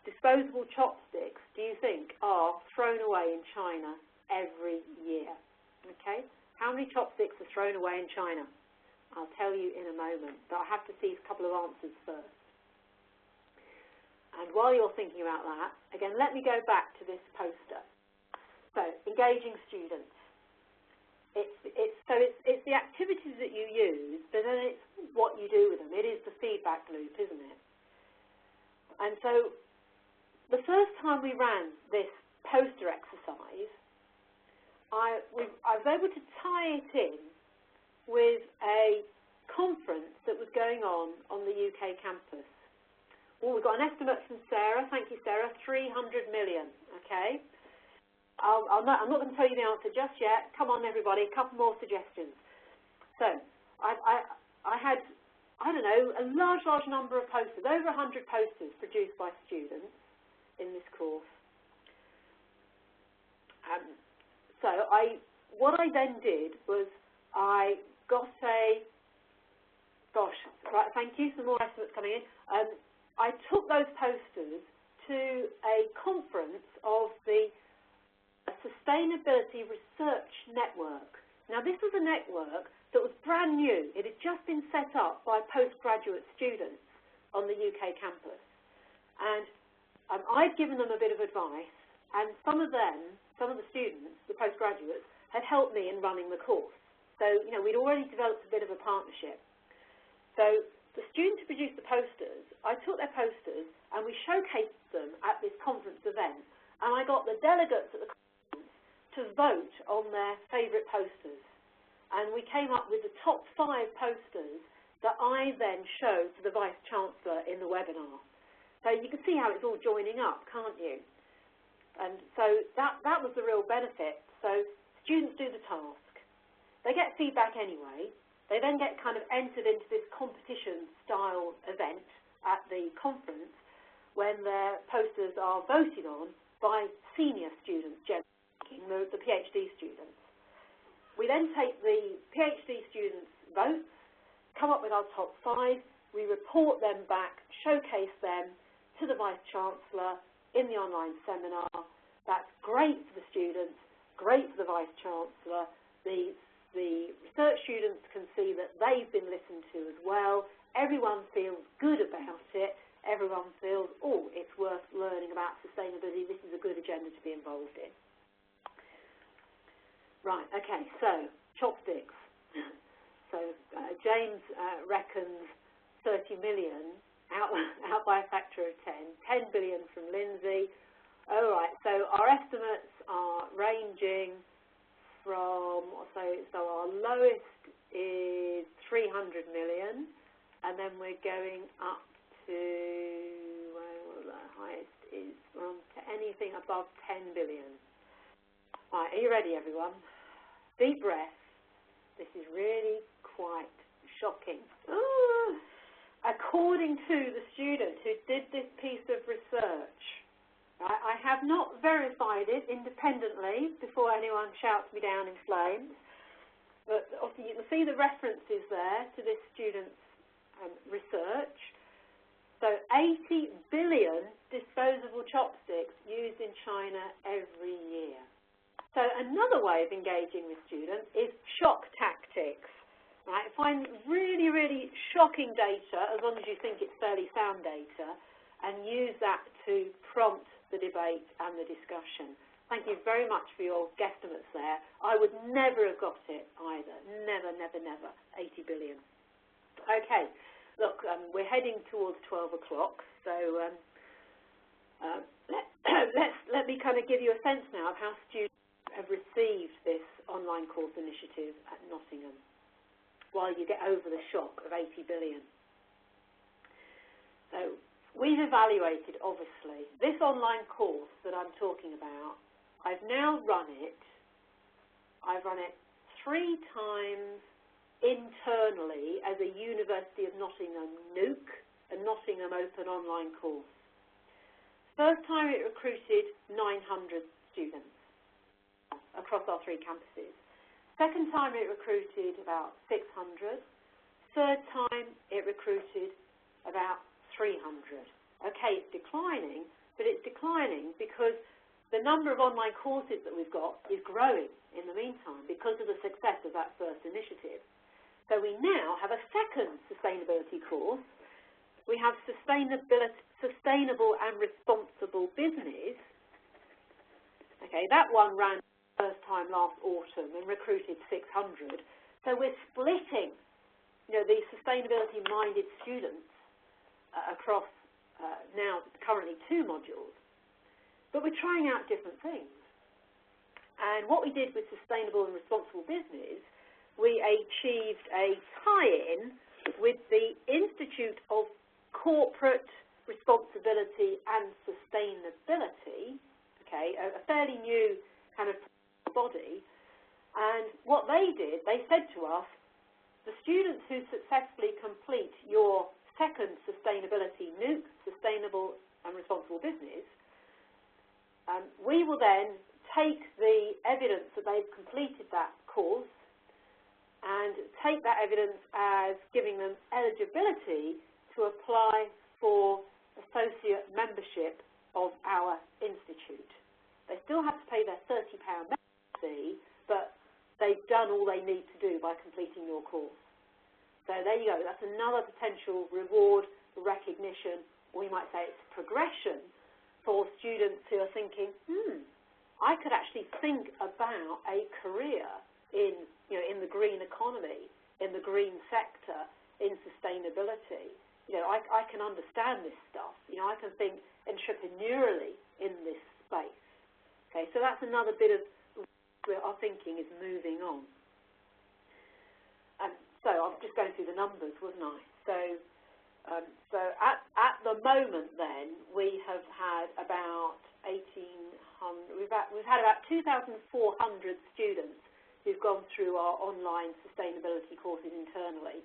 disposable chopsticks do you think are thrown away in China every year? Okay? How many chopsticks are thrown away in China? I'll tell you in a moment, but I have to see a couple of answers first. And while you're thinking about that, again, let me go back to this poster. So, engaging students. It's the activities that you use, but then it's what you do with them. It is the feedback loop, isn't it? And so, the first time we ran this poster exercise, I was able to tie it in with a conference that was going on the UK campus. Well, we've got an estimate from Sarah. Thank you, Sarah. 300 million, okay? I'm not going to tell you the answer just yet. Come on, everybody, a couple more suggestions. So, I had, I don't know, a large number of posters, over 100 posters produced by students in this course. What I then did was I got right, thank you, some more estimates coming in. I took those posters to a conference of the Sustainability Research Network. Now, this was a network that was brand new. It had just been set up by postgraduate students on the UK campus. And I'd given them a bit of advice, and some of the students, the postgraduates, had helped me in running the course. So, you know, we'd already developed a bit of a partnership. So the students who produced the posters, I took their posters and we showcased them at this conference event, and I got the delegates at the conference to vote on their favourite posters. And we came up with the top 5 posters that I then showed to the Vice-Chancellor in the webinar. So you can see how it's all joining up, can't you? And so that was the real benefit. So students do the task. They get feedback anyway. They then get kind of entered into this competition-style event at the conference when their posters are voted on by senior students, generally the PhD students. We then take the PhD students' votes, come up with our top 5, we report them back, showcase them to the Vice-Chancellor in the online seminar. That's great for the students, great for the Vice-Chancellor. The research students can see that they've been listened to as well. Everyone feels good about it. Everyone feels, oh, it's worth learning about sustainability. This is a good agenda to be involved in. Right, okay, so chopsticks. So James reckons 30 million out by a factor of 10 billion from Lindsay. All right, so our estimates are ranging from, so our lowest is 300 million, and then we're going up to, well, the highest is we're on to anything above 10 billion. All right, are you ready, everyone? Deep breath. This is really quite shocking. Ooh. According to the student who did this piece of research, right, I have not verified it independently before anyone shouts me down in flames, But obviously you can see the references there to this student's research. So 80 billion disposable chopsticks used in China every year. So another way of engaging with students is shock tactics. Right? Find really, really shocking data, as long as you think it's fairly sound data, and use that to prompt the debate and the discussion. Thank you very much for your guesstimates there. I would never have got it either. Never, never, never. 80 billion. Okay, look, we're heading towards 12 o'clock, so let me kind of give you a sense now of how students have received this online course initiative at Nottingham while you get over the shock of 80 billion. So we've evaluated, obviously, this online course that I'm talking about. I've now run it. I've run it 3 times internally as a University of Nottingham NOOC, a Nottingham Open Online course. First time it recruited 900 students across our 3 campuses. Second time it recruited about 600. Third time it recruited about 300. Okay, it's declining, but it's declining because the number of online courses that we've got is growing in the meantime because of the success of that first initiative. So we now have a second sustainability course. We have sustainable and responsible business. Okay, that one ran first time last autumn and recruited 600. So we're splitting, these sustainability-minded students across now currently 2 modules. But we're trying out different things. And what we did with Sustainable and Responsible Business, we achieved a tie-in with the Institute of Corporate Responsibility and Sustainability, okay, a fairly new kind of body. And what they did, they said to us, the students who successfully complete your second sustainability NOOC, Sustainable and Responsible Business, we will then take the evidence that they've completed that course and take that evidence as giving them eligibility to apply for associate membership of our institute. They still have to pay their £30 membership fee, but they've done all they need to do by completing your course. So there you go. That's another potential reward, recognition, or you might say it's progression for students who are thinking, I could actually think about a career in the green economy, in the green sector, in sustainability. I can understand this stuff. I can think entrepreneurially in this space. Okay, so that's another bit of where our thinking is moving on. So I was just going through the numbers, wasn't I? So at the moment, then we have had about 1,800. We've had about 2,400 students who've gone through our online sustainability courses internally,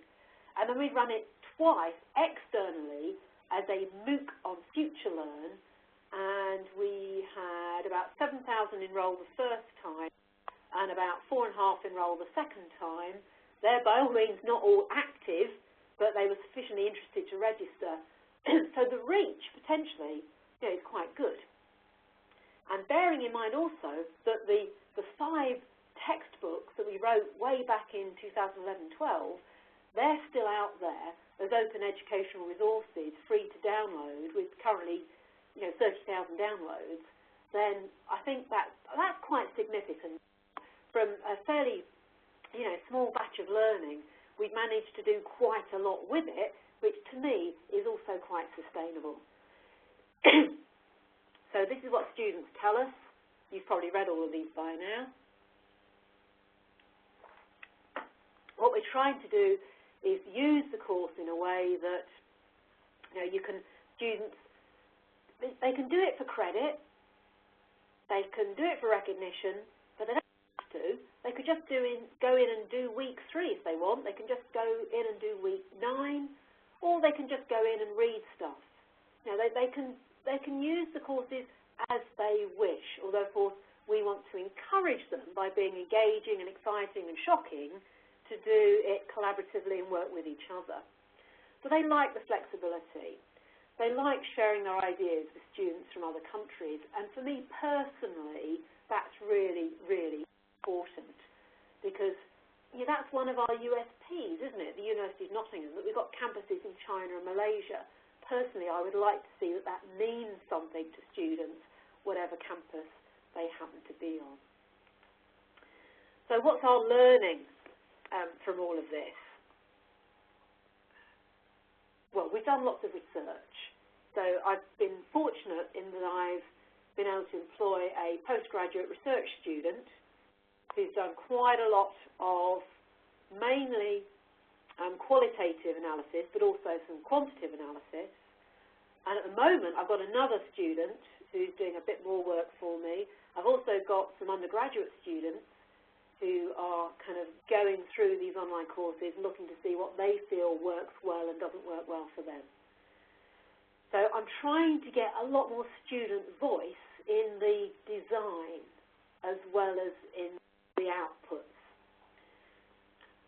and then we've run it twice externally as a MOOC on FutureLearn, and we had about 7,000 enroll the first time and about 4,500 enroll the second time. They're by all means not all active, but they were sufficiently interested to register. So the reach, potentially, is quite good. And bearing in mind also that the 5 textbooks that we wrote way back in 2011-12, they're still out there as open educational resources, free to download, with currently 30,000 downloads, then I think that's quite significant. From a fairly small batch of learning, we've managed to do quite a lot with it, which to me is also quite sustainable. So this is what students tell us. You've probably read all of these by now. What we're trying to do is use the course in a way that students, they can do it for credit, they can do it for recognition, but they don't have to. They could just go in and do week 3 if they want. They can just go in and do week 9, or they can just go in and read stuff. They can use the courses as they wish, although of course we want to encourage them by being engaging and exciting and shocking to do it collaboratively and work with each other. But they like the flexibility. They like sharing their ideas with students from other countries. And for me personally, that's really, really important, because that's one of our USPs, isn't it, the University of Nottingham, that we've got campuses in China and Malaysia. Personally, I would like to see that that means something to students, whatever campus they happen to be on. So what's our learning from all of this? Well, we've done lots of research. So I've been fortunate in that I've been able to employ a postgraduate research student who's done quite a lot of mainly qualitative analysis, but also some quantitative analysis. And at the moment, I've got another student who's doing a bit more work for me. I've also got some undergraduate students who are kind of going through these online courses, looking to see what they feel works well and doesn't work well for them. So I'm trying to get a lot more student voice in the design as well as in the outputs.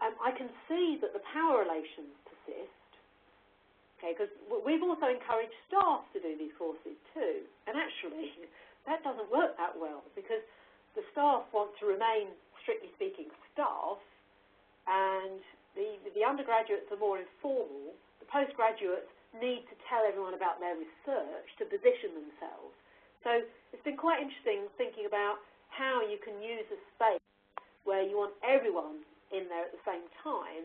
I can see that the power relations persist, okay, because we've also encouraged staff to do these courses too, and actually that doesn't work that well, because the staff want to remain, strictly speaking, staff, and the undergraduates are more informal. The postgraduates need to tell everyone about their research to position themselves. So it's been quite interesting thinking about how you can use a space where you want everyone in there at the same time,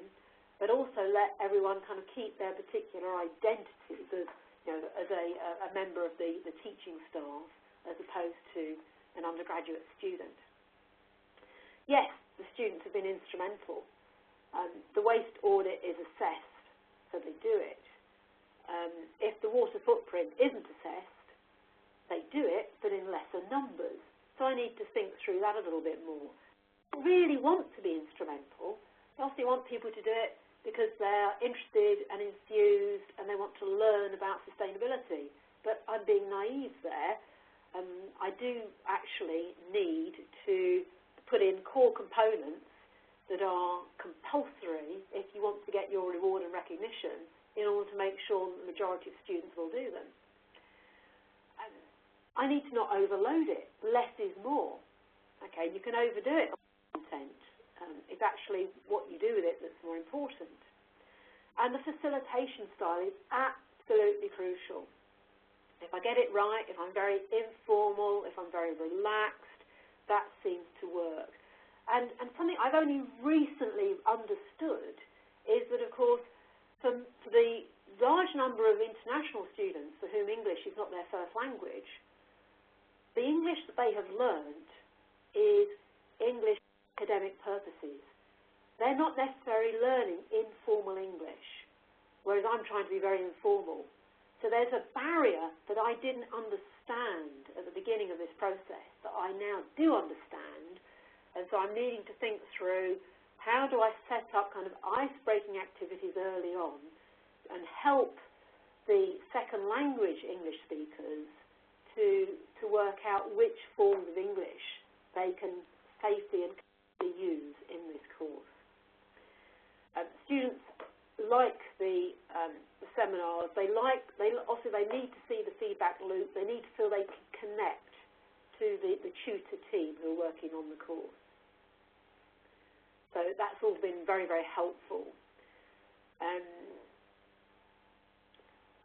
but also let everyone kind of keep their particular identities as a member of the teaching staff, as opposed to an undergraduate student. Yes, the students have been instrumental. The waste audit is assessed, so they do it. If the water footprint isn't assessed, they do it, but in lesser numbers. So I need to think through that a little bit more. I really want to be instrumental. I also want people to do it because they're interested and enthused and they want to learn about sustainability. But I'm being naive there. I do actually need to put in core components that are compulsory if you want to get your reward and recognition, in order to make sure that the majority of students will do them. I need to not overload it. Less is more. Okay, you can overdo it on content. It's actually what you do with it that's more important. And the facilitation style is absolutely crucial. If I get it right, if I'm very informal, if I'm very relaxed, that seems to work. And something I've only recently understood is that, of course, for the large number of international students for whom English is not their first language, the English that they have learned is English for academic purposes. They're not necessarily learning informal English, whereas I'm trying to be very informal. So there's a barrier that I didn't understand at the beginning of this process that I now do understand, and so I'm needing to think through how do I set up kind of ice-breaking activities early on and help the second language English speakers to work out which forms of English they can safely and comfortably use in this course. Students like the seminars. They need to see the feedback loop. They need to feel they can connect to the tutor team who are working on the course. So that's all been very, very helpful.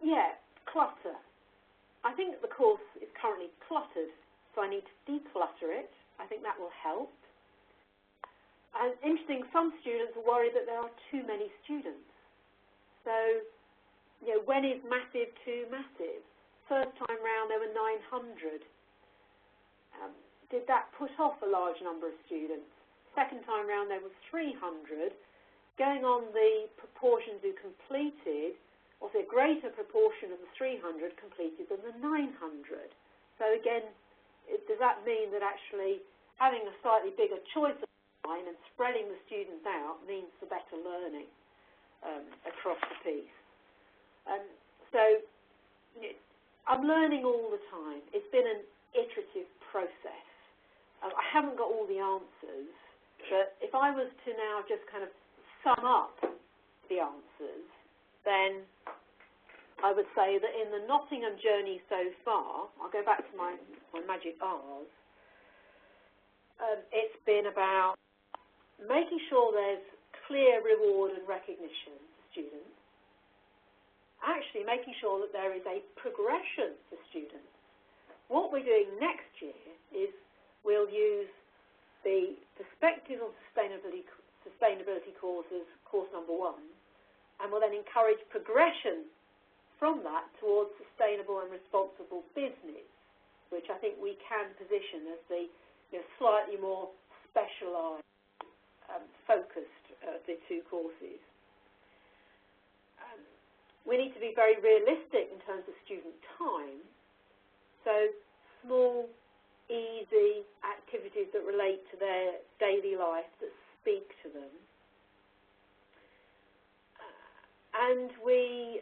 Yeah, clutter. I think the course is currently cluttered, so I need to declutter it. I think that will help. And interesting, some students are worried that there are too many students. So, when is massive too massive? First time round there were 900. Did that put off a large number of students? Second time round there was 300. Going on the proportions who completed, also a greater proportion of the 300 completed than the 900. So again, does that mean that actually having a slightly bigger choice of line and spreading the students out means for better learning across the piece? So I'm learning all the time. It's been an iterative process. I haven't got all the answers, but if I was to now just kind of sum up the answers, then I would say that in the Nottingham journey so far, I'll go back to my magic R's, it's been about making sure there's clear reward and recognition for students, actually making sure that there is a progression for students. What we're doing next year is we'll use the Perspectives on Sustainability courses, course number 1, and we'll then encourage progression from that towards sustainable and responsible business, which I think we can position as the slightly more specialised, focused the two courses. We need to be very realistic in terms of student time, so small, easy activities that relate to their daily life, that speak to them. And we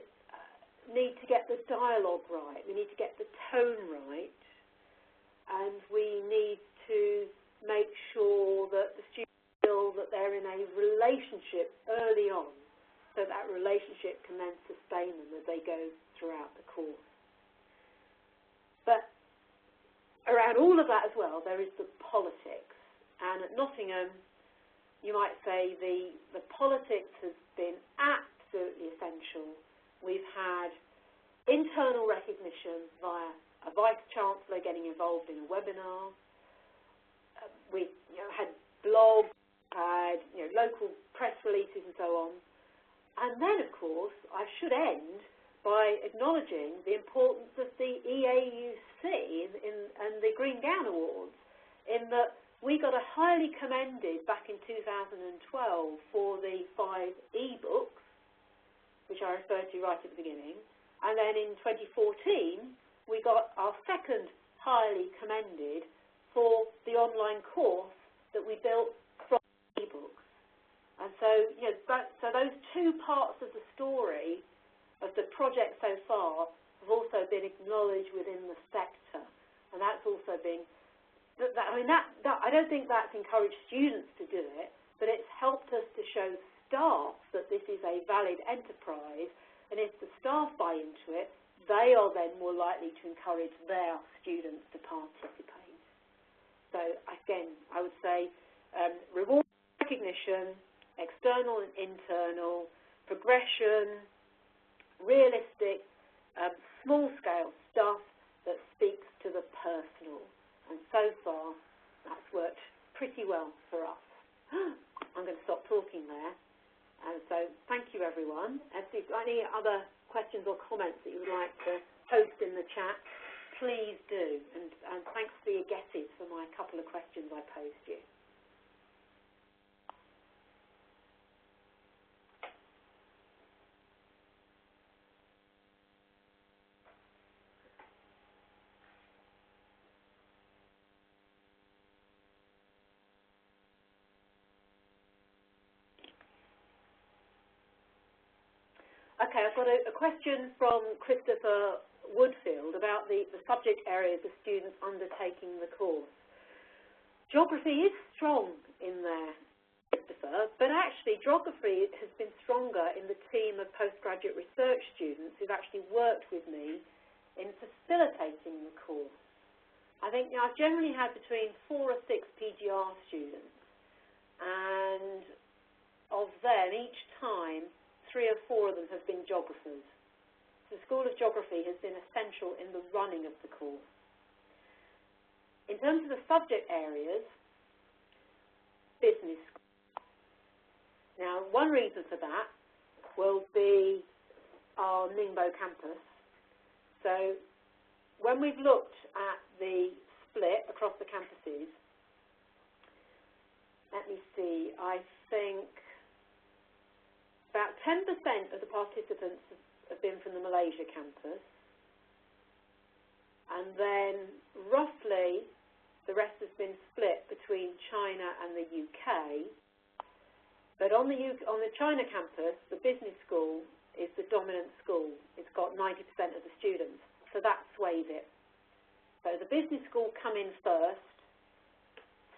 need to get the dialogue right, we need to get the tone right, and we need to make sure that the students feel that they're in a relationship early on, so that relationship can then sustain them as they go throughout the course. But around all of that as well, there is the politics. And at Nottingham, you might say the politics has been absolutely essential. We've had internal recognition via a Vice-Chancellor getting involved in a webinar. We've had blogs, had local press releases and so on. And then, of course, I should end by acknowledging the importance of the EAUC and the Green Gown Awards, in that we got a highly commended back in 2012 for the 5 e-books, which I referred to right at the beginning, and then in 2014 we got our second highly commended for the online course that we built from e-books. And so, so those two parts of the story of the project so far have also been acknowledged within the sector, and that's also been, I don't think that's encouraged students to do it, but it's helped us to show staff that this is a valid enterprise, and if the staff buy into it, they are then more likely to encourage their students to participate. So again, I would say reward, recognition, external and internal, progression, realistic, small-scale stuff that speaks to the personal. And so far, that's worked pretty well for us. I'm going to stop talking there. And so thank you, everyone. If you've got any other questions or comments that you would like to post in the chat, please do. And thanks for your guesses for my couple of questions I posed you. Okay, I've got a question from Christopher Woodfield about the subject areas of students undertaking the course. Geography is strong in there, Christopher, but actually geography has been stronger in the team of postgraduate research students who've actually worked with me in facilitating the course. I think I've generally had between 4 or 6 PGR students, and of them, each time, 3 or 4 of them have been geographers. The School of Geography has been essential in the running of the course. In terms of the subject areas, business. Now, one reason for that will be our Ningbo campus. So, when we've looked at the split across the campuses, let me see, I think about 10% of the participants have been from the Malaysia campus, and then roughly the rest has been split between China and the UK. But on the China campus, the business school is the dominant school. It's got 90% of the students, so that sways it. So the business school come in first.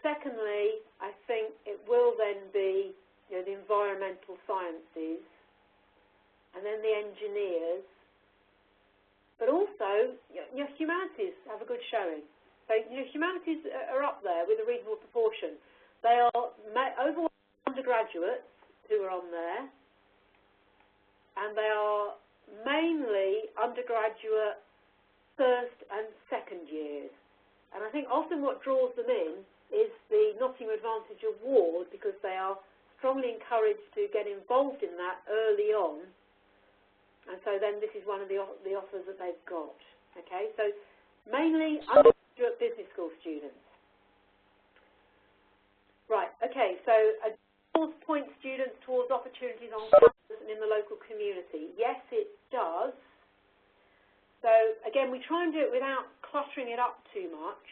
Secondly, I think it will then be the environmental sciences, and then the engineers, but also humanities have a good showing. So humanities are up there with a reasonable proportion. They are over undergraduates who are on there, and they are mainly undergraduate first and second years. And I think often what draws them in is the Nottingham Advantage Award, because they are strongly encouraged to get involved in that early on. And so then this is one of the offers that they've got. Okay, so mainly undergraduate business school students. Right, okay, so a course point students towards opportunities on campus and in the local community. Yes, it does. So again, we try and do it without cluttering it up too much.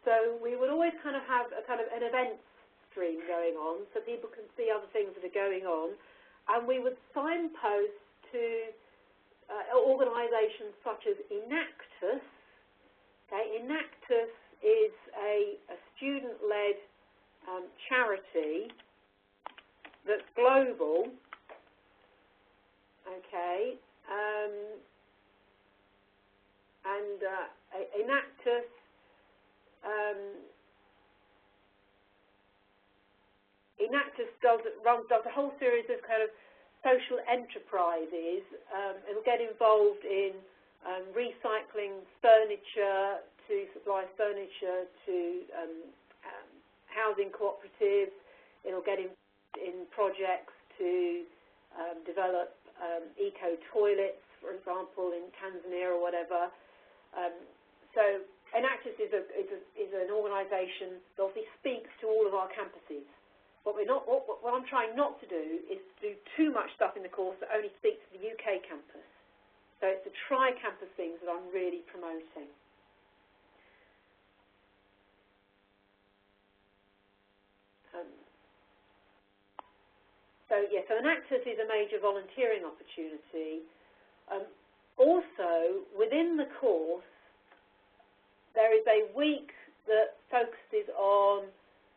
So we would always kind of have an events stream going on so people can see other things that are going on. And we would signpost to organisations such as Enactus. Okay, Enactus is a student-led charity that's global. Okay, and Enactus does a whole series of kind of social enterprises. It'll get involved in recycling furniture, to supply furniture to housing cooperatives. It'll get involved in projects to develop eco-toilets, for example, in Tanzania or whatever. So Enactus is an organisation that obviously speaks to all of our campuses. What I'm trying not to do is to do too much stuff in the course that only speaks to the UK campus. So it's the tri-campus things that I'm really promoting. So Enactus is a major volunteering opportunity. Also, within the course, there is a week that focuses on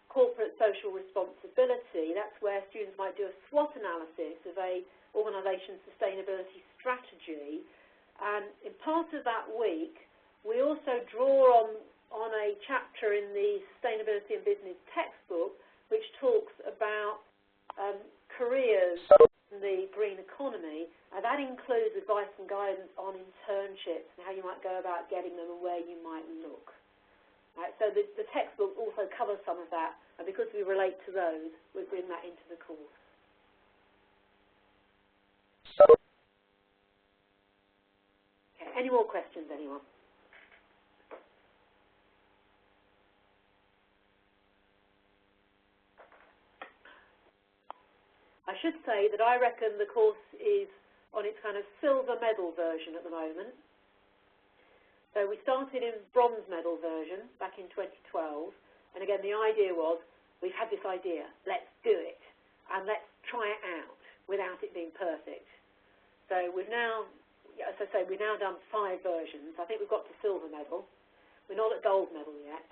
corporate social responsibility. That's where students might do a SWOT analysis of a organisation's sustainability strategy. And in part of that week, we also draw on a chapter in the Sustainability and Business textbook, which talks about careers in the green economy, and that includes advice and guidance on internships and how you might go about getting them and where you might look. Right, so the textbook also covers some of that, and because we relate to those, we bring that into the course. Okay, any more questions, anyone? I should say that I reckon the course is on its kind of silver medal version at the moment. So we started in bronze medal version back in 2012, and again the idea was, we've had this idea, let's do it, and let's try it out without it being perfect. So we've now, as I say, we've now done 5 versions. I think we've got to silver medal. We're not at gold medal yet.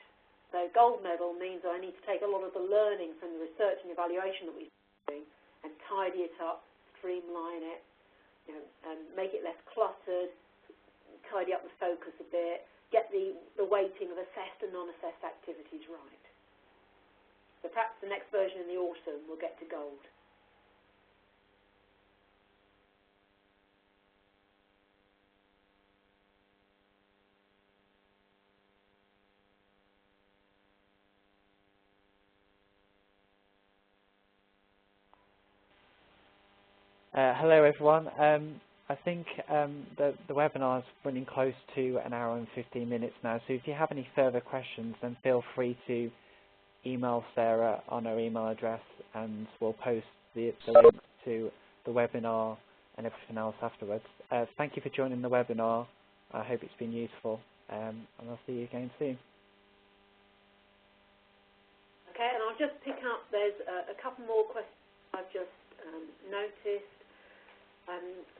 So gold medal means that I need to take a lot of the learning from the research and evaluation that we've been doing and tidy it up, streamline it, and make it less cluttered, tidy up the focus a bit, get the weighting of assessed and non-assessed activities right. So perhaps the next version in the autumn will get to gold. Hello everyone. I think the webinar is running close to an hour and 15 minutes now, so if you have any further questions, then feel free to email Sarah on her email address, and we'll post the links to the webinar and everything else afterwards. Thank you for joining the webinar. I hope it's been useful, and I'll see you again soon. Okay, and I'll just pick up, there's a couple more questions I've just noticed.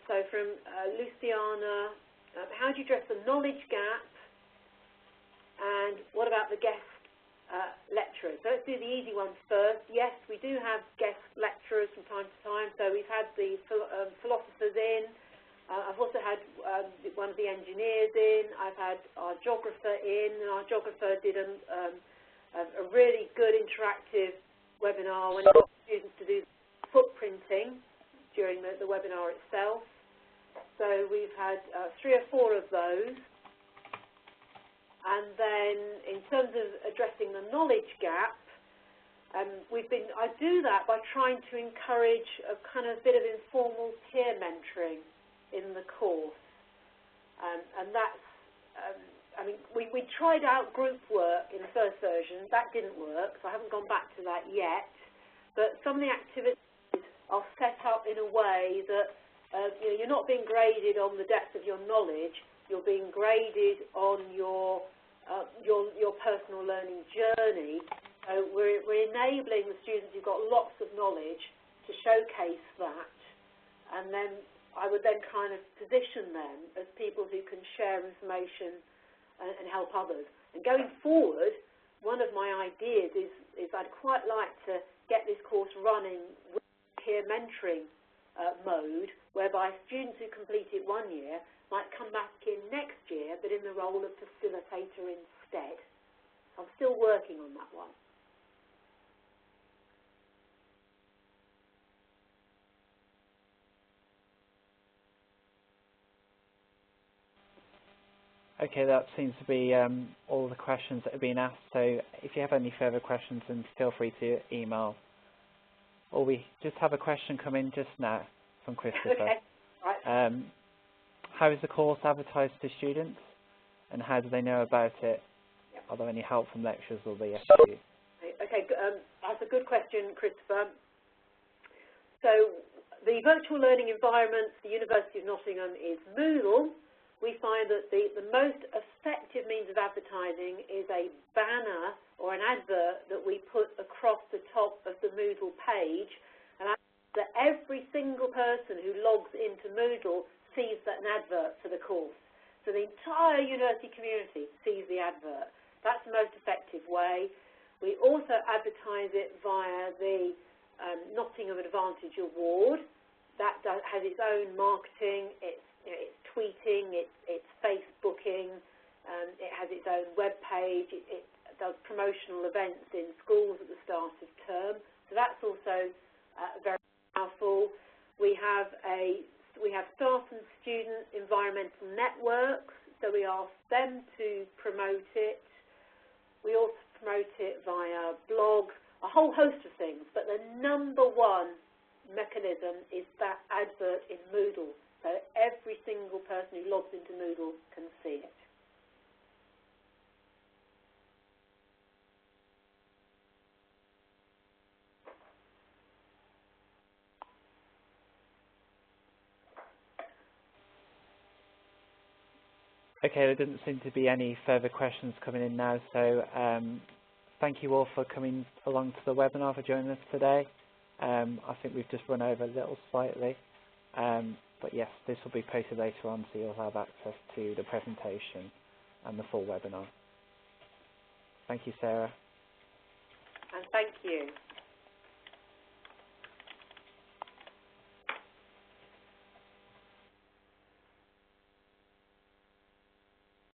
So from Luciana, how do you address the knowledge gap, and what about the guest lecturers. So let's do the easy ones first. Yes, we do have guest lecturers from time to time. So we've had the philosophers in. I've also had one of the engineers in. I've had our geographer in, and our geographer did a really good interactive webinar when he got students to do footprinting during the webinar itself. So we've had 3 or 4 of those. And then in terms of addressing the knowledge gap, I do that by trying to encourage a kind of bit of informal peer mentoring in the course. And that's, I mean, we tried out group work in the first version. That didn't work, so I haven't gone back to that yet. But some of the activities are set up in a way that you're not being graded on the depth of your knowledge. You're being graded on your personal learning journey. So we're enabling the students who've got lots of knowledge to showcase that, and then I would then kind of position them as people who can share information and help others. And going forward, one of my ideas is I'd quite like to get this course running with peer mentoring mode, whereby students who complete it 1 year might come back in next year, but in the role of facilitator instead. I'm still working on that one. Okay, that seems to be all the questions that have been asked. So if you have any further questions, then feel free to email. Or we just have a question come in just now from Christopher. Okay. Right. How is the course advertised to students, and how do they know about it? Yep. Are there any help from lecturers or the SU? Okay, that's a good question, Christopher. So the virtual learning environment for the University of Nottingham is Moodle. We find that the most effective means of advertising is a banner or an advert that we put across the top of the Moodle page, and that every single person who logs into Moodle sees that an advert for the course. So the entire university community sees the advert. That's the most effective way. We also advertise it via the Nottingham Advantage Award. That has its own marketing, it's tweeting, it's Facebooking, it has its own web page, it does promotional events in schools at the start of term. So that's also very powerful. We have staff and student environmental networks, so we ask them to promote it. We also promote it via blogs, a whole host of things, but the #1 mechanism is that advert in Moodle, so every single person who logs into Moodle can see it. Okay, there didn't seem to be any further questions coming in now, so thank you all for coming along to the webinar, for joining us today. I think we've just run over a little slightly, but yes, this will be posted later on, so you'll have access to the presentation and the full webinar. Thank you, Sarah. And thank you.